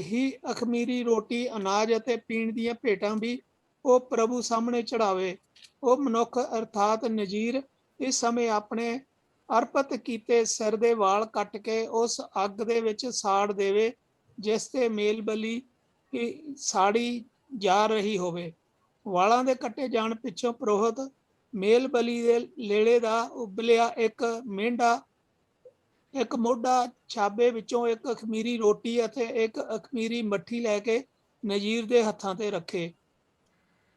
ਹੀ ਅਖਮੀਰੀ ਰੋਟੀ, ਅਨਾਜ ਅਤੇ ਪੀਣ ਦੀਆਂ ਭੇਟਾਂ ਵੀ ਉਹ ਪ੍ਰਭੂ ਸਾਹਮਣੇ ਚੜਾਵੇ। ਉਹ ਮਨੁੱਖ ਅਰਥਾਤ ਨਜ਼ੀਰ ਇਸ ਸਮੇਂ ਆਪਣੇ ਅਰਪਿਤ ਕੀਤੇ ਸਿਰ ਦੇ ਵਾਲ ਕੱਟ ਕੇ ਉਸ ਅੱਗ ਦੇ ਵਿੱਚ ਸਾੜ ਦੇਵੇ ਜਿਸ ਤੇ ਮੇਲ ਬਲੀ ਸਾੜੀ ਜਾ ਰਹੀ ਹੋਵੇ। ਵਾਲਾਂ ਦੇ ਕੱਟੇ ਜਾਣ ਪਿੱਛੋਂ ਪੁਰੋਹਿਤ ਮੇਲ ਬਲੀ ਦੇ ਲੇਲੇ ਦਾ ਉਬਲਿਆ 1 ਮਹਿੰਡਾ, 1 ਮੋਢਾ ਛਾਬੇ ਵਿੱਚੋਂ 1 ਅਖਮੀਰੀ ਰੋਟੀ ਅਤੇ 1 ਅਖਮੀਰੀ ਮੱਠੀ ਲੈ ਕੇ ਨਜ਼ੀਰ ਦੇ ਹੱਥਾਂ ਤੇ ਰੱਖੇ।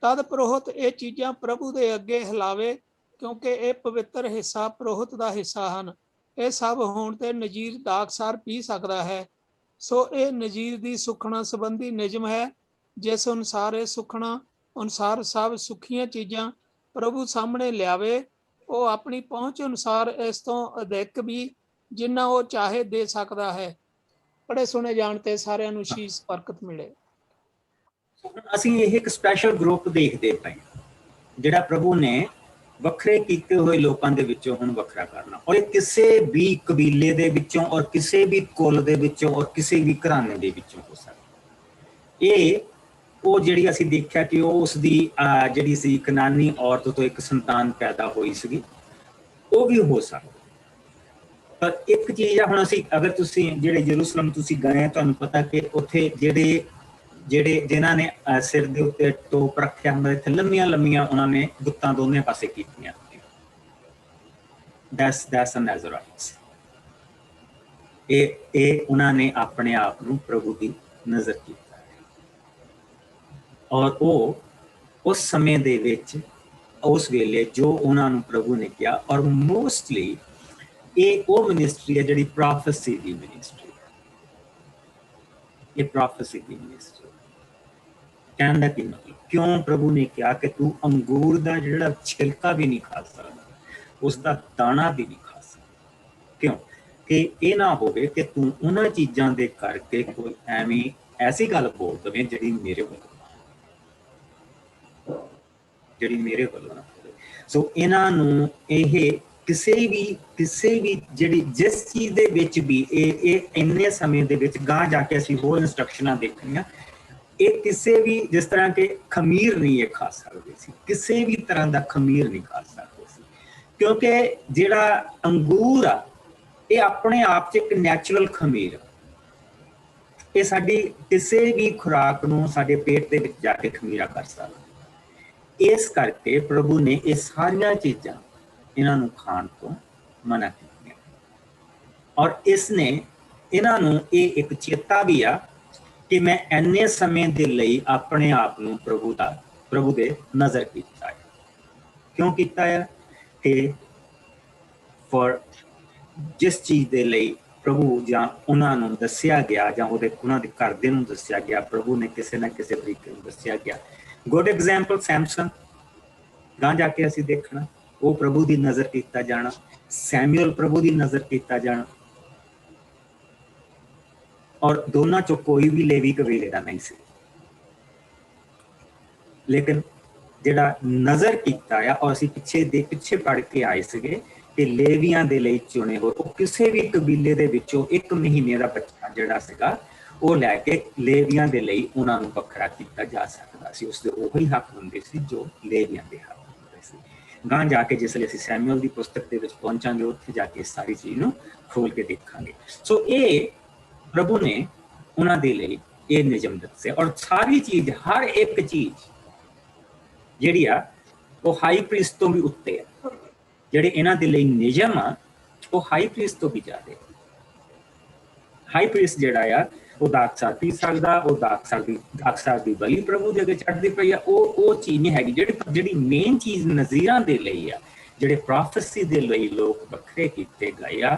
ਤਦ ਪੁਰੋਹਿਤ ਇਹ ਚੀਜ਼ਾਂ ਪ੍ਰਭੂ ਦੇ ਅੱਗੇ ਹਿਲਾਵੇ ਕਿਉਂਕਿ ਇਹ ਪਵਿੱਤਰ ਹਿੱਸਾ ਪੁਰੋਹਿਤ ਦਾ ਹਿੱਸਾ ਹਨ। ਇਹ ਸਭ ਹੋਣ ਤੇ ਨਜ਼ੀਰ ਦਾਖਸਾਰ ਪੀ ਸਕਦਾ ਹੈ। ਸੋ ਇਹ ਨਜ਼ੀਰ ਦੀ ਸੁਖਣਾ ਸੰਬੰਧੀ ਨਿਯਮ ਹੈ ਜਿਸ ਅਨੁਸਾਰ ਇਹ ਸੁਖਣਾ ਅਨੁਸਾਰ ਸਭ ਸੁਖੀਆਂ ਚੀਜ਼ਾਂ ਪ੍ਰਭੂ ਸਾਹਮਣੇ ਲਿਆਵੇ। ਉਹ ਆਪਣੀ ਪਹੁੰਚ ਅਨੁਸਾਰ ਇਸ ਤੋਂ ਅਧਿਕ ਵੀ ਜਿੰਨਾ ਉਹ ਚਾਹੇ ਦੇ ਸਕਦਾ ਹੈ। ਪੜ੍ਹੇ ਸੁਣੇ ਜਾਣ ਤੇ ਸਾਰਿਆਂ ਨੂੰ ਸ਼ੀਸ਼ ਬਰਕਤ ਮਿਲੇ। ਅਸੀਂ ਇਹ ਇੱਕ ਸਪੈਸ਼ਲ ਗਰੁੱਪ ਦੇਖਦੇ ਪਏ ਜਿਹੜਾ ਪ੍ਰਭੂ ਨੇ ਵੱਖਰੇ ਕੀਤੇ ਹੋਏ ਲੋਕਾਂ ਦੇ ਵਿੱਚੋਂ ਹੁਣ ਵੱਖਰਾ ਕਰਨਾ, ਔਰ ਇਹ ਕਿਸੇ ਵੀ ਕਬੀਲੇ ਦੇ ਵਿੱਚੋਂ ਔਰ ਕਿਸੇ ਵੀ ਕੁੱਲ ਦੇ ਵਿੱਚੋਂ ਔਰ ਕਿਸੇ ਵੀ ਘਰਾਣੇ ਦੇ ਵਿੱਚੋਂ ਹੋ ਸਕਦਾ। ਇਹ ਉਹ ਜਿਹੜੀ ਅਸੀਂ ਦੇਖਿਆ ਕਿ ਉਹ ਉਸ ਦੀ ਜਿਹੜੀ ਸੀ ਕਨਾਨੀ ਔਰਤ ਤੋਂ 1 ਸੰਤਾਨ ਪੈਦਾ ਹੋਈ ਸੀਗੀ, ਉਹ ਵੀ ਹੋ ਸਕਦਾ। ਪਰ ਇੱਕ ਚੀਜ਼ ਆ, ਹੁਣ ਅਸੀਂ ਅਗਰ ਤੁਸੀਂ ਜਿਹੜੇ ਯਰੂਸ਼ਲਮ ਤੁਸੀਂ ਗਏ ਤੁਹਾਨੂੰ ਪਤਾ ਕਿ ਉੱਥੇ ਜਿਹੜੇ ਜਿਨ੍ਹਾਂ ਨੇ ਸਿਰ ਦੇ ਉੱਤੇ ਟੋਪ ਰੱਖਿਆ ਹੁੰਦਾ, ਇੱਥੇ ਲੰਮੀਆਂ ਲੰਮੀਆਂ ਉਹਨਾਂ ਨੇ ਗੁੱਤਾਂ ਦੋਨੇ ਪਾਸੇ ਕੀਤੀਆਂ। That's a Nazarite। ਇਹ ਉਹਨਾਂ ਨੇ ਆਪਣੇ ਆਪ ਨੂੰ ਪ੍ਰਭੂ ਦੀ ਨਜ਼ਰ ਕੀਤਾ ਔਰ ਉਹ ਉਸ ਸਮੇਂ ਦੇ ਵਿੱਚ ਉਸ ਵੇਲੇ ਜੋ ਉਹਨਾਂ ਨੂੰ ਪ੍ਰਭੂ ਨੇ ਕਿਹਾ। ਔਰ ਮੋਸਟਲੀ ਇਹ ਉਹ ਮਿਨਿਸਟਰੀ ਹੈ ਜਿਹੜੀ ਪ੍ਰੋਫੈਸੀ ਦੀ ਮਿਨਿਸਟਰੀ ਹੈ। ਇਹ ਪ੍ਰੋਫੈਸੀ ਦੀ ਮਿਨਿਸਟਰੀ ਕਹਿਣ ਦਾ ਕੀ ਮਤਲਬ, ਕਿਉਂ ਪ੍ਰਭੂ ਨੇ ਕਿਹਾ ਕਿ ਤੂੰ ਅੰਗੂਰ ਦਾ ਜਿਹੜਾ ਛਿਲਕਾ ਵੀ ਨਹੀਂ ਖਾ ਸਕਦਾ, ਉਸ ਦਾ ਦਾਣਾ ਵੀ ਨਹੀਂ ਖਾ ਸਕਦਾ। ਕਿਉਂ? ਕਿ ਇਹ ਨਾ ਹੋਵੇ ਕਿ ਤੂੰ ਉਹਨਾਂ ਚੀਜ਼ਾਂ ਦੇ ਕਰਕੇ ਕੋਈ ਐਵੇਂ ਐਸੀ ਗੱਲ ਬੋਲ ਦਵੇਂ ਜਿਹੜੀ ਮੇਰੇ ਵੱਲੋਂ ਨਾ ਹੋਵੇ। ਸੋ ਇਹਨਾਂ ਨੂੰ ਇਹ ਕਿਸੇ ਵੀ ਜਿਹੜੀ ਜਿਸ ਚੀਜ਼ ਦੇ ਵਿੱਚ ਵੀ ਇਹ ਇੰਨੇ ਸਮੇਂ ਦੇ ਵਿੱਚ ਗਾਂ ਜਾ ਕੇ ਅਸੀਂ ਹੋਰ ਇੰਸਟਰਕਸ਼ਨਾਂ ਦੇਖਣੀਆਂ, ਇਹ ਕਿਸੇ ਵੀ ਜਿਸ ਤਰ੍ਹਾਂ ਕਿ ਖਮੀਰ ਨਹੀਂ ਇਹ ਖਾ ਸਕਦੇ ਸੀ, ਕਿਸੇ ਵੀ ਤਰ੍ਹਾਂ ਦਾ ਖਮੀਰ ਨਹੀਂ ਖਾ ਸਕਦੇ ਸੀ ਕਿਉਂਕਿ ਜਿਹੜਾ ਅੰਗੂਰ ਆ ਇਹ ਆਪਣੇ ਆਪ 'ਚ ਇੱਕ ਨੈਚੁਰਲ ਖਮੀਰ, ਇਹ ਸਾਡੀ ਕਿਸੇ ਵੀ ਖੁਰਾਕ ਨੂੰ ਸਾਡੇ ਪੇਟ ਦੇ ਵਿੱਚ ਜਾ ਕੇ ਖਮੀਰਾ ਕਰ ਸਕਦਾ। ਇਸ ਕਰਕੇ ਪ੍ਰਭੂ ਨੇ ਇਹ ਸਾਰੀਆਂ ਚੀਜ਼ਾਂ ਇਹਨਾਂ ਨੂੰ ਖਾਣ ਤੋਂ ਮਨਾ ਕੀਤੀਆਂ ਔਰ ਇਸ ਨੇ ਇਹਨਾਂ ਨੂੰ ਇਹ ਇੱਕ ਚੇਤਾ ਵੀ ਆ ਕਿ ਮੈਂ ਇੰਨੇ ਸਮੇਂ ਦੇ ਲਈ ਆਪਣੇ ਆਪ ਨੂੰ ਪ੍ਰਭੂ ਦੇ ਨਜ਼ਰ ਕੀਤਾ ਹੈ। ਕਿਉਂ ਕੀਤਾ ਹੈ? ਕਿ ਫॉर ਜਿਸ ਚੀਜ਼ ਦੇ ਲਈ ਪ੍ਰਭੂ ਜਾਂ ਉਹਨਾਂ ਨੂੰ ਦੱਸਿਆ ਗਿਆ ਜਾਂ ਉਹਨਾਂ ਦੇ ਘਰਦਿਆਂ ਨੂੰ ਦੱਸਿਆ ਗਿਆ, ਪ੍ਰਭੂ ਨੇ ਕਿਸੇ ਨਾ ਕਿਸੇ ਤਰੀਕੇ ਨੂੰ ਦੱਸਿਆ ਗਿਆ। ਗੁੱਡ ਐਗਜ਼ਾਮਪਲ ਸੈਮਸਨ, ਗਾਂ ਜਾ ਕੇ ਅਸੀਂ ਦੇਖਣਾ ਉਹ ਪ੍ਰਭੂ ਦੀ ਨਜ਼ਰ ਕੀਤਾ ਜਾਣਾ, ਸੈਮੂਅਲ ਪ੍ਰਭੂ ਦੀ ਨਜ਼ਰ ਕੀਤਾ ਜਾਣਾ ਔਰ ਦੋਨਾਂ ਚੋਂ ਕੋਈ ਵੀ ਲੇਵੀ ਕਬੀਲੇ ਦਾ ਨਹੀਂ ਸੀ। ਲੇਕਿਨ ਜਿਹੜਾ ਨਜ਼ਰ ਕੀਤਾ ਆ ਔਰ ਅਸੀਂ ਪਿੱਛੇ ਪੜ੍ਹ ਕੇ ਆਏ ਸੀਗੇ ਕਿ ਲੇਵੀਆਂ ਦੇ ਲਈ ਚੁਣੇ ਹੋਏ ਉਹ ਕਿਸੇ ਵੀ ਕਬੀਲੇ ਦੇ ਵਿੱਚੋਂ 1 ਮਹੀਨੇ ਦਾ ਬੱਚਾ ਜਿਹੜਾ ਸੀਗਾ ਉਹ ਲੈ ਕੇ ਲੇਵੀਆਂ ਦੇ ਲਈ ਉਹਨਾਂ ਨੂੰ ਵੱਖਰਾ ਕੀਤਾ ਜਾ ਸਕਦਾ ਸੀ। ਉਸਦੇ ਉਹੀ ਹੱਕ ਹੁੰਦੇ ਸੀ ਜੋ ਲੇਵੀਆਂ ਦੇ ਹੱਕ ਹੁੰਦੇ ਸੀ। ਗਾਂ ਜਾ ਕੇ ਜਿਸ ਲਈ ਅਸੀਂ ਸੈਮੂਅਲ ਦੀ ਪੁਸਤਕ ਦੇ ਵਿੱਚ ਪਹੁੰਚਾਂਗੇ ਉੱਥੇ ਜਾ ਕੇ ਇਸ ਸਾਰੀ ਚੀਜ਼ ਨੂੰ ਖੋਲ ਕੇ ਦੇਖਾਂਗੇ। ਸੋ ਇਹ ਪ੍ਰਭੂ ਨੇ ਉਹਨਾਂ ਦੇ ਲਈ ਇਹ ਨਿਯਮ ਦੱਸੇ, ਔਰ ਸਾਰੀ ਚੀਜ਼, ਹਰ ਇੱਕ ਚੀਜ਼ ਜਿਹੜੀ ਆ ਉਹ ਹਾਈ ਪ੍ਰੀਸਟ ਤੋਂ ਵੀ ਉੱਤੇ ਆ। ਜਿਹੜੇ ਇਹਨਾਂ ਦੇ ਲਈ ਨਿਯਮ ਆ ਉਹ ਹਾਈ ਪ੍ਰੀਸਟ ਤੋਂ ਵੀ ਜ਼ਿਆਦਾ। ਹਾਈ ਪ੍ਰੀਸਟ ਜਿਹੜਾ ਆ ਉਹ ਦਾਖਸਾਰ ਪੀ ਸਕਦਾ, ਉਹ ਦਾਖਸਾਰ ਦੀ ਬਲੀ ਪ੍ਰਭੂ ਦੇ ਅੱਗੇ ਚੜ੍ਹਦੀ ਪਈ ਆ, ਉਹ ਚੀਜ਼ ਨਹੀਂ ਹੈਗੀ। ਜਿਹੜੀ ਮੇਨ ਚੀਜ਼ ਨਜ਼ੀਰਾਂ ਦੇ ਲਈ ਆ, ਜਿਹੜੇ ਪ੍ਰੋਫੈਸੀ ਦੇ ਲਈ ਲੋਕ ਵੱਖਰੇ ਕੀਤੇ ਗਏ ਆ,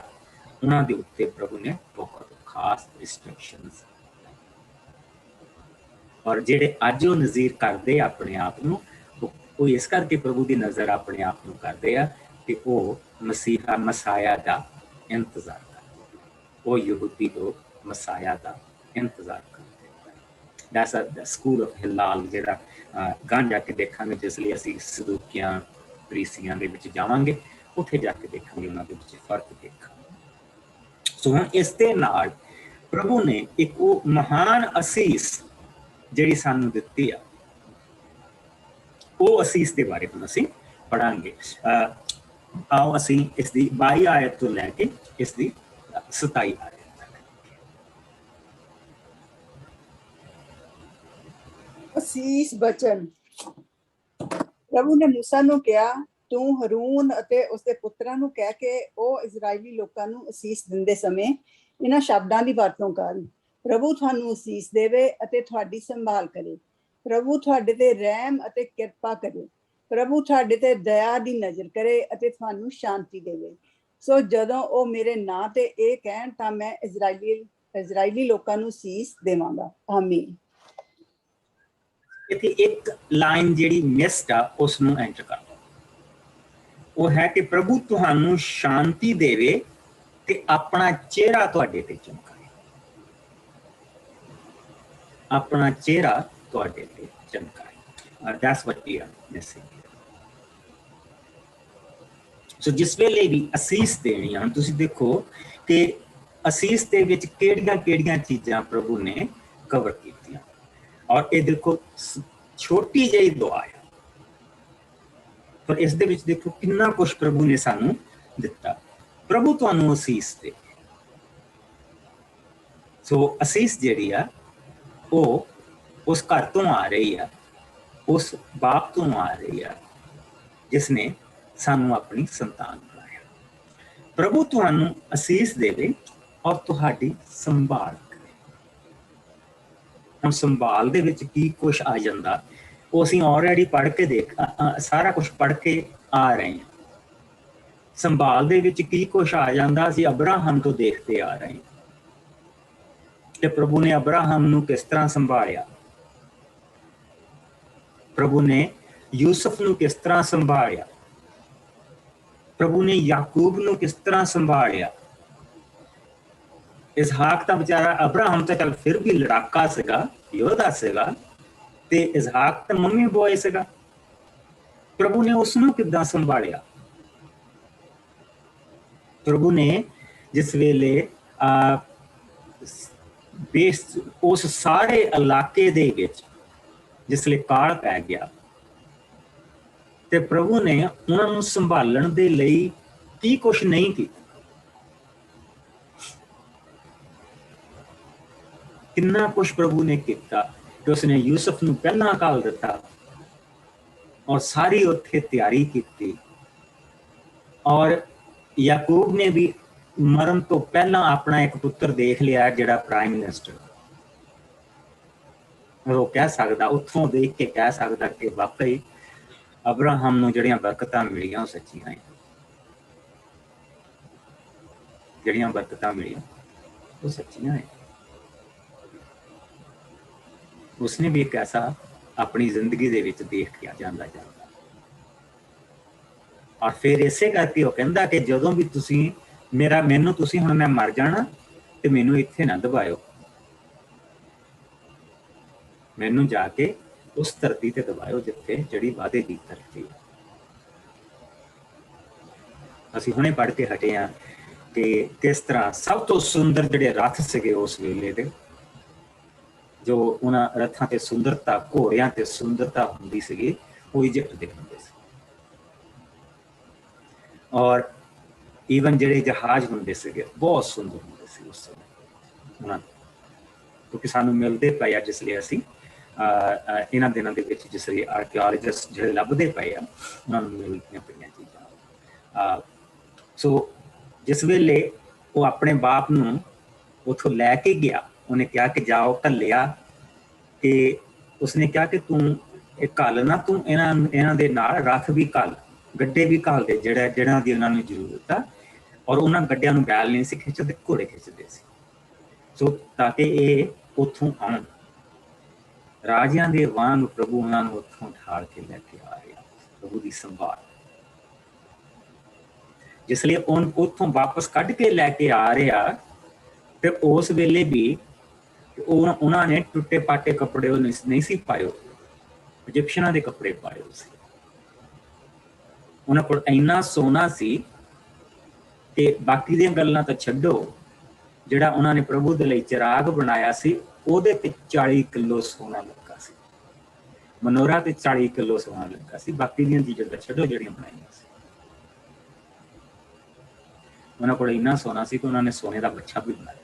ਉਹਨਾਂ ਦੇ ਉੱਤੇ ਪ੍ਰਭੂ ਨੇ ਬਹੁਤ ਖਾਸ ਰਿਸਟ੍ਰਿਕਸ਼ਨਸ। ਔਰ ਜਿਹੜੇ ਅੱਜ ਉਹ ਨਜ਼ੀਰ ਕਰਦੇ ਆਪਣੇ ਆਪ ਨੂੰ, ਉਹ ਇਸ ਕਰਕੇ ਪ੍ਰਭੂ ਦੀ ਨਜ਼ਰ ਆਪਣੇ ਆਪ ਨੂੰ ਕਰਦੇ ਆ ਕਿ ਉਹ ਮਸਾਇਆ ਦਾ ਇੰਤਜ਼ਾਰ ਕਰਦੇ। ਉਹ ਯਹੂਦੀ ਲੋਕ ਮਸਾਇਆ ਦਾ ਇੰਤਜ਼ਾਰ ਕਰਦੇ। ਦੈਟਸ ਅ ਸਕੂਲ ਆਫ ਹਿਲਾਲ, ਜਿਹੜਾ ਗਾਂ ਜਾ ਕੇ ਦੇਖਾਂਗੇ, ਜਿਸ ਲਈ ਅਸੀਂ ਸਦੂਕੀਆਂ ਫਰੀਸੀਆਂ ਦੇ ਵਿੱਚ ਜਾਵਾਂਗੇ, ਉੱਥੇ ਜਾ ਕੇ ਦੇਖਾਂਗੇ, ਉਹਨਾਂ ਦੇ ਵਿੱਚ ਫਰਕ ਦੇਖਾਂਗੇ। ਸੋ ਹੁਣ ਇਸ ਦੇ ਨਾਲ ਪ੍ਰਭੂ ਨੇ ਇੱਕ ਉਹ ਮਹਾਨ ਅਸੀਸ ਜਿਹੜੀ ਸਾਨੂੰ ਦਿੱਤੀ ਆ, ਉਹ ਅਸੀਸ ਦੇ ਬਾਰੇ ਹੁਣ ਅਸੀਂ ਪੜਾਂਗੇ। ਆਓ ਅਸੀਂ ਇਸ ਦੀ 22 ਆਇਤ ਤੋਂ ਲੈ ਕੇ ਇਸ ਦੀ 27 ਆਇਤ ਤੱਕ। ਅਸੀਸ ਬਚਨ। ਪ੍ਰਭੂ ਨੇ ਮੂਸਾ ਨੂੰ ਕਿਹਾ, ਤੂੰ ਹਰੂਨ ਅਤੇ ਉਸਦੇ ਪੁੱਤਰਾਂ ਨੂੰ ਕਹਿ ਕੇ ਉਹ ਇਜ਼ਰਾਈਲੀ ਲੋਕਾਂ ਨੂੰ ਅਸੀਸ ਦਿੰਦੇ ਸਮੇਂ ਇਹਨਾਂ ਸ਼ਬਦਾਂ ਦੀ ਵਰਤੋਂ ਕਰ। ਪ੍ਰਭੂ ਤੁਹਾਨੂੰ ਅਸੀਸ ਦੇਵੇ ਅਤੇ ਤੁਹਾਡੀ ਸੰਭਾਲ ਕਰੇ। ਪ੍ਰਭੂ ਤੁਹਾਡੇ ਤੇ ਰਹਿਮ ਅਤੇ ਕਿਰਪਾ ਕਰੇ। ਪ੍ਰਭੂ ਤੁਹਾਡੇ ਤੇ ਦਇਆ ਦੀ ਨਜ਼ਰ ਕਰੇ ਅਤੇ ਤੁਹਾਨੂੰ ਸ਼ਾਂਤੀ ਦੇਵੇ। ਸੋ ਜਦੋਂ ਉਹ ਮੇਰੇ ਨਾਂ ਤੇ ਇਹ ਕਹਿਣ ਤਾਂ ਮੈਂ ਇਜ਼ਰਾਈਲੀ ਲੋਕਾਂ ਨੂੰ ਅਸੀਸ ਦੇਵਾਂਗਾ। ਆਮੀਨ। ਇੱਥੇ ਇੱਕ ਲਾਈਨ ਜਿਹੜੀ ਮਿਸਡ ਆ ਉਸ ਨੂੰ ਐਂਟਰ ਕਰ ਲਓ। ਉਹ ਹੈ ਕਿ ਪ੍ਰਭੂ ਤੁਹਾਨੂੰ ਸ਼ਾਂਤੀ ਦੇਵੇ ਤੇ ਆਪਣਾ ਚਿਹਰਾ ਤੁਹਾਡੇ ਤੇ ਚਮਕਾਏ। ਆਪਣਾ ਚਿਹਰਾ ਤੁਹਾਡੇ ਤੇ ਚਮਕਾਏ। That's what we are missing. So ਜਿਸ ਵੇਲੇ ਵੀ ਅਸੀਸ ਦੇਣੀ ਆ, ਤੁਸੀਂ ਦੇਖੋ ਕਿ ਅਸੀਸ ਦੇ ਵਿੱਚ ਕਿਹੜੀਆਂ ਚੀਜ਼ਾਂ ਪ੍ਰਭੂ ਨੇ ਕਵਰ ਕੀਤੀਆਂ। ਔਰ ਇਹ ਦੇਖੋ ਛੋਟੀ ਜਿਹੀ ਦੁਆ ਹੈ, ਪਰ ਇਸ ਦੇ ਵਿੱਚ ਦੇਖੋ ਕਿੰਨਾ ਕੁਛ ਪ੍ਰਭੂ ਨੇ ਸਾਨੂੰ ਦਿੱਤਾ। ਪ੍ਰਭੂ ਤੁਹਾਨੂੰ ਅਸੀਸ ਦੇ। ਸੋ ਅਸੀਸ ਜਿਹੜੀ ਆ ਉਹ ਉਸ ਘਰ ਤੋਂ ਆ ਰਹੀ ਆ, ਉਸ ਬਾਪ ਤੋਂ ਆ ਰਹੀ ਆ ਜਿਸ ਨੇ ਸਾਨੂੰ ਆਪਣੀ ਸੰਤਾਨ ਬਣਾਇਆ। ਪ੍ਰਭੂ ਤੁਹਾਨੂੰ ਅਸੀਸ ਦੇਵੇ ਔਰ ਤੁਹਾਡੀ ਸੰਭਾਲ ਕਰੇ। ਹੁਣ ਸੰਭਾਲ ਦੇ ਵਿੱਚ ਕੀ ਕੁਛ ਆ ਜਾਂਦਾ, ਉਹ ਅਸੀਂ ਆਲਰੇਡੀ ਪੜ੍ਹ ਕੇ ਸਾਰਾ ਕੁਛ ਪੜ੍ਹ ਕੇ ਆ ਰਹੇ ਹਾਂ। ਸੰਭਾਲ ਦੇ ਵਿੱਚ ਕੀ ਕੁਛ ਆ ਜਾਂਦਾ, ਅਸੀਂ ਅਬਰਾਹਮ ਤੋਂ ਦੇਖਦੇ ਆ ਰਹੇ ਹਾਂ ਕਿ ਪ੍ਰਭੂ ਨੇ ਅਬਰਾਹਮ ਨੂੰ ਕਿਸ ਤਰ੍ਹਾਂ ਸੰਭਾਲਿਆ, ਪ੍ਰਭੂ ਨੇ ਯੂਸਫ ਨੂੰ ਕਿਸ ਤਰ੍ਹਾਂ ਸੰਭਾਲਿਆ, ਪ੍ਰਭੂ ਨੇ ਯਾਕੂਬ ਨੂੰ ਕਿਸ ਤਰ੍ਹਾਂ ਸੰਭਾਲਿਆ। ਇਸਹਾਕ ਤਾਂ ਵਿਚਾਰਾ, ਅਬਰਾਹਮ ਤਾਂ ਚੱਲ ਫਿਰ ਵੀ ਲੜਾਕਾ ਸੀਗਾ, ਯੋਧਾ ਸੀਗਾ, ਤੇ ਇਸਹਾਕ ਤਾਂ ਮੰਮੀ ਬੋਏ ਸੀਗਾ। ਪ੍ਰਭੂ ਨੇ ਉਸ ਨੂੰ ਕਿੱਦਾਂ ਸੰਭਾਲਿਆ। ਪ੍ਰਭੂ ਨੇ ਜਿਸ ਵੇਲੇ ਉਸ ਸਾਰੇ ਇਲਾਕੇ ਦੇ ਵਿੱਚ ਜਿਸ ਵੇਲੇ ਕਾਲ ਪੈ ਗਿਆ, ਤੇ ਪ੍ਰਭੂ ਨੇ ਉਹਨਾਂ ਨੂੰ ਸੰਭਾਲਣ ਦੇ ਲਈ ਕੀ ਕੁਛ ਨਹੀਂ ਕੀਤਾ। ਕਿੰਨਾ ਕੁਛ ਪ੍ਰਭੂ ਨੇ ਕੀਤਾ ਕਿ ਉਸਨੇ ਯੂਸਫ ਨੂੰ ਪਹਿਲਾਂ ਘੱਲ ਦਿੱਤਾ ਔਰ ਸਾਰੀ ਉੱਥੇ ਤਿਆਰੀ ਕੀਤੀ। ਔਰ ਯਾਕੂਬ ਨੇ ਵੀ ਮਰਨ ਤੋਂ ਪਹਿਲਾਂ ਆਪਣਾ ਇੱਕ ਪੁੱਤਰ ਦੇਖ ਲਿਆ ਜਿਹੜਾ ਪ੍ਰਾਈਮ ਮਿਨਿਸਟਰ। ਉਹ ਕਹਿ ਸਕਦਾ, ਉੱਥੋਂ ਦੇਖ ਕੇ ਕਹਿ ਸਕਦਾ ਕਿ ਵਾਕਈ ਅਬਰਾਹਮ ਨੂੰ ਜਿਹੜੀਆਂ ਬਰਕਤਾਂ ਮਿਲੀਆਂ ਉਹ ਸੱਚੀਆਂ ਹੈ। ਜਿਹੜੀਆਂ ਬਰਕਤਾਂ ਮਿਲੀਆਂ ਉਹ ਸੱਚੀਆਂ ਹੈ। ਉਸਨੇ ਵੀ ਇੱਕ ਐਸਾ ਆਪਣੀ ਜ਼ਿੰਦਗੀ ਦੇ ਵਿੱਚ ਦੇਖ ਕੇ ਜਾਂਦਾ। ਔਰ ਫਿਰ ਇਸੇ ਕਰਕੇ ਉਹ ਕਹਿੰਦਾ ਕਿ ਜਦੋਂ ਵੀ ਤੁਸੀਂ ਮੈਨੂੰ ਤੁਸੀਂ ਹੁਣ ਮੈਂ ਮਰ ਜਾਣਾ ਤੇ ਮੈਨੂੰ ਇੱਥੇ ਨਾ ਦਬਾਇਓ, ਮੈਨੂੰ ਜਾ ਕੇ ਉਸ ਧਰਤੀ ਤੇ ਦਬਾਇਓ ਜਿੱਥੇ ਜਿਹੜੀ ਵਾਅਦੇ ਦੀ ਧਰਤੀ। ਅਸੀਂ ਹੁਣੇ ਪੜ੍ਹ ਕੇ ਹਟੇ ਹਾਂ ਕਿ ਕਿਸ ਤਰ੍ਹਾਂ ਸਭ ਤੋਂ ਸੁੰਦਰ ਜਿਹੜੇ ਰੱਥ ਸੀਗੇ ਉਸ ਵੇਲੇ ਦੇ, ਜੋ ਉਹਨਾਂ ਰੱਥਾਂ ਤੇ ਸੁੰਦਰਤਾ, ਘੋੜਿਆਂ ਤੇ ਸੁੰਦਰਤਾ ਹੁੰਦੀ ਸੀਗੀ, ਉਹ ਇਜਿਪਟ ਦੇ ਹੁੰਦੇ ਸੀ। ਔਰ ਈਵਨ ਜਿਹੜੇ ਜਹਾਜ਼ ਹੁੰਦੇ ਸੀਗੇ ਬਹੁਤ ਸੁੰਦਰ ਹੁੰਦੇ ਸੀ ਉਸ ਸਮੇਂ ਉਹਨਾਂ ਦੇ, ਕਿਉਂਕਿ ਸਾਨੂੰ ਮਿਲਦੇ ਪਏ ਆ ਜਿਸ ਲਈ ਅਸੀਂ ਇਹਨਾਂ ਦਿਨਾਂ ਦੇ ਵਿੱਚ ਜਿਸ ਲਈ ਆਰਕੀਓਲੋਜਿਸਟ ਜਿਹੜੇ ਲੱਭਦੇ ਪਏ ਆ ਉਹਨਾਂ ਨੂੰ ਮਿਲਦੀਆਂ ਪਈਆਂ ਚੀਜ਼ਾਂ। ਸੋ ਜਿਸ ਵੇਲੇ ਉਹ ਆਪਣੇ ਬਾਪ ਨੂੰ ਉੱਥੋਂ ਲੈ ਕੇ ਗਿਆ, ਉਹਨੇ ਕਿਹਾ ਕਿ ਜਾਓ, ਘੱਲਿਆ ਕਿ ਉਸਨੇ ਕਿਹਾ ਕਿ ਤੂੰ ਇਹ ਘੱਲ ਨਾ, ਤੂੰ ਇਹਨਾਂ ਦੇ ਨਾਲ ਰੱਥ ਵੀ ਘੱਲ, ਗੱਡੇ ਵੀ ਘੱਲ ਦੇ ਜਿਹਨਾਂ ਦੀ ਉਹਨਾਂ ਨੂੰ ਜ਼ਰੂਰਤ ਆ। ਔਰ ਉਹਨਾਂ ਗੱਡਿਆਂ ਨੂੰ ਬੈਲ ਨਹੀਂ ਸੀ ਖਿੱਚਦੇ, ਘੋੜੇ ਖਿੱਚਦੇ ਸੀ, ਸੋ ਤਾਂ ਕਿ ਇਹ ਉੱਥੋਂ ਆਉਣ। ਰਾਜਿਆਂ ਦੇ ਵਾਂਗ ਪ੍ਰਭੂ ਉਹਨਾਂ ਨੂੰ ਉੱਥੋਂ ਠਾਲ ਕੇ ਲੈ ਕੇ ਆ ਰਿਹਾ, ਪ੍ਰਭੂ ਦੀ ਸੰਭਾਲ। ਜਿਸ ਲਈ ਉੱਥੋਂ ਵਾਪਸ ਕੱਢ ਕੇ ਲੈ ਕੇ ਆ ਰਿਹਾ, ਤੇ ਉਸ ਵੇਲੇ ਵੀ ਉਹਨਾਂ ਨੇ ਟੁੱਟੇ ਪਾਟੇ ਕੱਪੜੇ ਉਹ ਨਹੀਂ ਸੀ ਪਾਏ, ਇਜਿਪਸ਼ੀਅਨਾਂ ਦੇ ਕੱਪੜੇ ਪਾਏ ਸੀ। ਉਹਨਾਂ ਕੋਲ ਇੰਨਾ ਸੋਨਾ ਸੀ ਕਿ ਬਾਕੀ ਦੀਆਂ ਗੱਲਾਂ ਤਾਂ ਛੱਡੋ, ਜਿਹੜਾ ਉਹਨਾਂ ਨੇ ਪ੍ਰਭੂ ਦੇ ਲਈ ਚਿਰਾਗ ਬਣਾਇਆ ਸੀ ਉਹਦੇ ਤੇ 40 ਕਿਲੋ ਸੋਨਾ ਲੱਗਾ ਸੀ, ਮਨੋਰਾ ਤੇ 40 ਕਿਲੋ ਸੋਨਾ ਲੱਗਾ ਸੀ। ਬਾਕੀ ਦੀਆਂ ਚੀਜ਼ਾਂ ਤਾਂ ਛੱਡੋ ਜਿਹੜੀਆਂ ਬਣਾਈਆਂ ਸੀ। ਉਹਨਾਂ ਕੋਲ ਇੰਨਾ ਸੋਨਾ ਸੀ ਕਿ ਉਹਨਾਂ ਨੇ ਸੋਨੇ ਦਾ ਬੱਚਾ ਵੀ ਬਣਾਇਆ।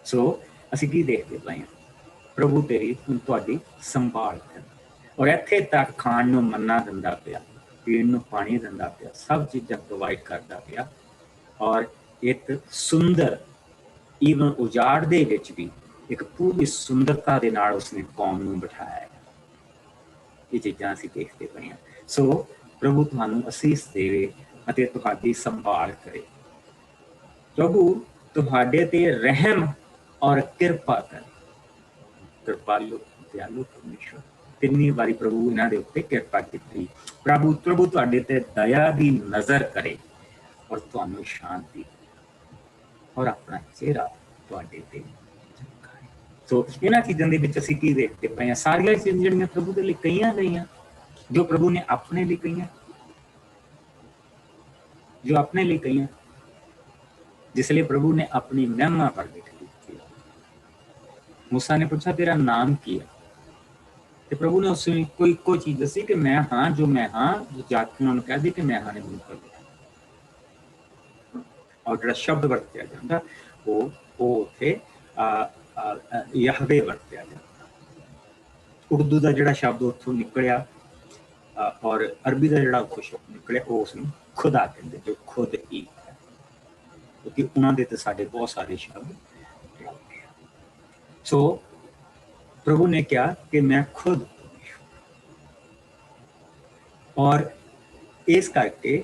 ਸੋ ਅਸੀਂ ਕੀ ਦੇਖਦੇ ਪਏ ਹਾਂ? ਪ੍ਰਭੂ ਤੇਰੀ ਤੁਹਾਡੀ ਸੰਭਾਲ ਕਰ, ਔਰ ਇੱਥੇ ਤੱਕ ਖਾਣ ਨੂੰ ਮੰਨਾ ਦਿੰਦਾ ਪਿਆ, ਪੀਣ ਨੂੰ ਪਾਣੀ ਦਿੰਦਾ ਪਿਆ, ਸਭ ਚੀਜ਼ਾਂ ਪ੍ਰੋਵਾਈਡ ਕਰਦਾ ਪਿਆ। ਔਰ ਇੱਕ ਸੁੰਦਰ, ਈਵਨ ਉਜਾੜ ਦੇ ਵਿੱਚ ਵੀ ਇੱਕ ਪੂਰੀ ਸੁੰਦਰਤਾ ਦੇ ਨਾਲ ਉਸਨੇ ਕੌਮ ਨੂੰ ਬਿਠਾਇਆ। ਇਹ ਚੀਜ਼ਾਂ ਅਸੀਂ ਦੇਖਦੇ ਪਏ ਹਾਂ। ਸੋ ਪ੍ਰਭੂ ਤੁਹਾਨੂੰ ਅਸੀਸ ਦੇਵੇ ਅਤੇ ਤੁਹਾਡੀ ਸੰਭਾਲ ਕਰੇ। ਪ੍ਰਭੂ ਤੁਹਾਡੇ ਤੇ ਰਹਿਮ ਔਰ ਕਿਰਪਾ ਕਰੇ। ਕਿਰਪਾਲੂ ਦਿਆਲੂ ਪਰਮੇਸ਼ਵਰ, ਕਿੰਨੀ ਵਾਰੀ ਪ੍ਰਭੂ ਇਹਨਾਂ ਦੇ ਉੱਤੇ ਕਿਰਪਾ ਕੀਤੀ। ਪ੍ਰਭੂ ਤੁਹਾਡੇ ਤੇ ਦਇਆ ਦੀ ਨਜ਼ਰ ਕਰੇ ਔਰ ਤੁਹਾਨੂੰ ਸ਼ਾਂਤੀ ਔਰ ਆਪਣਾ ਚਿਹਰਾ ਤੁਹਾਡੇ ਤੇ ਚਮਕਾਏ। ਸੋ ਇਹਨਾਂ ਚੀਜ਼ਾਂ ਦੇ ਵਿੱਚ ਅਸੀਂ ਕੀ ਦੇਖਦੇ ਪਏ ਹਾਂ? ਸਾਰੀਆਂ ਚੀਜ਼ਾਂ ਜਿਹੜੀਆਂ ਪ੍ਰਭੂ ਦੇ ਲਈ ਕਹੀਆਂ ਗਈਆਂ, ਜੋ ਪ੍ਰਭੂ ਨੇ ਆਪਣੇ ਲਈ ਕਹੀਆਂ, ਜੋ ਆਪਣੇ ਲਈ ਕਹੀਆਂ, ਜਿਸ ਲਈ ਪ੍ਰਭੂ ਨੇ ਆਪਣੀ ਮਹਿਮਾ ਪ੍ਰਗਟ ਕੀਤੀ। मूसा ने पूछा तेरा नाम की है, तो प्रभु ने उससे कोई चीज दसी कि मैं हाँ जो मैं हाँ, जो जाके उन्होंने कह दी कि मैं हाँ ने बिल्कुल कर दिया। और जो शब्द वरत्या जाता वो थे यहवे वरत्या जाता। उर्दू का जो शब्द उतों निकलिया और अरबी का जो उतों शब्द निकलिया वो उसमें खुदा कहते, जो खुद ही है, क्योंकि उन्होंने तो साढ़े बहुत सारे शब्द। सो प्रभु ने कहा कि मैं खुद, और इस करके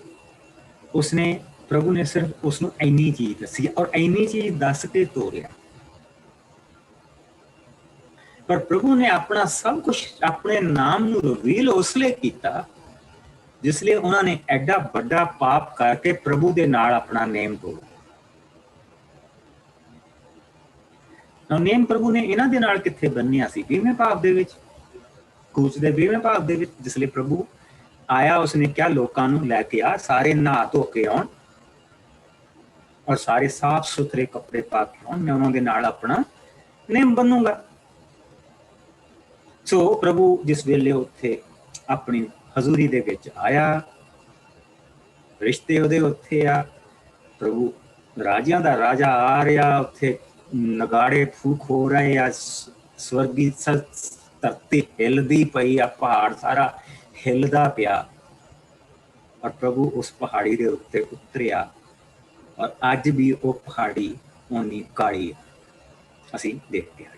उसने प्रभु ने सिर्फ उसनों इन्नी चीज दसी और इन्नी चीज दस के तोड़िया। पर प्रभु ने अपना सब कुछ अपने नाम नूं रिवील उसलिए किया जिसलिए उन्होंने एडा बड़ा पाप करके प्रभु के नाल अपना नेम तोड़ा। नेम प्रभु ने इन्हां दे नाल कित्थे बन्निया सी? 20वें भाव दे विच, कूच दे 20वें भाव दे विच, जिसलिए प्रभु आया उसने क्या लोकां नूं लैके आ, सारे नहा धो के आउण और सारे साफ सुथरे कपड़े पा के आउण, मैं उन्हां दे नाल अपना नेम बन्नूंगा। सो प्रभु जिस वेले उत्थे अपनी हजूरी दे विच आया, रिश्ते उहदे उत्थे आ, प्रभु राजियां दा राजा आ रहा, उत्थे नगाड़े फूक हो रहे आ, स्वर्गी धरती हिलदी पई आ, पहाड़ सारा हिलदा पिया, और प्रभु उस पहाड़ी दे उत्ते उतरिया। और अज भी वो पहाड़ी उन्नी काली असी देखते हैं।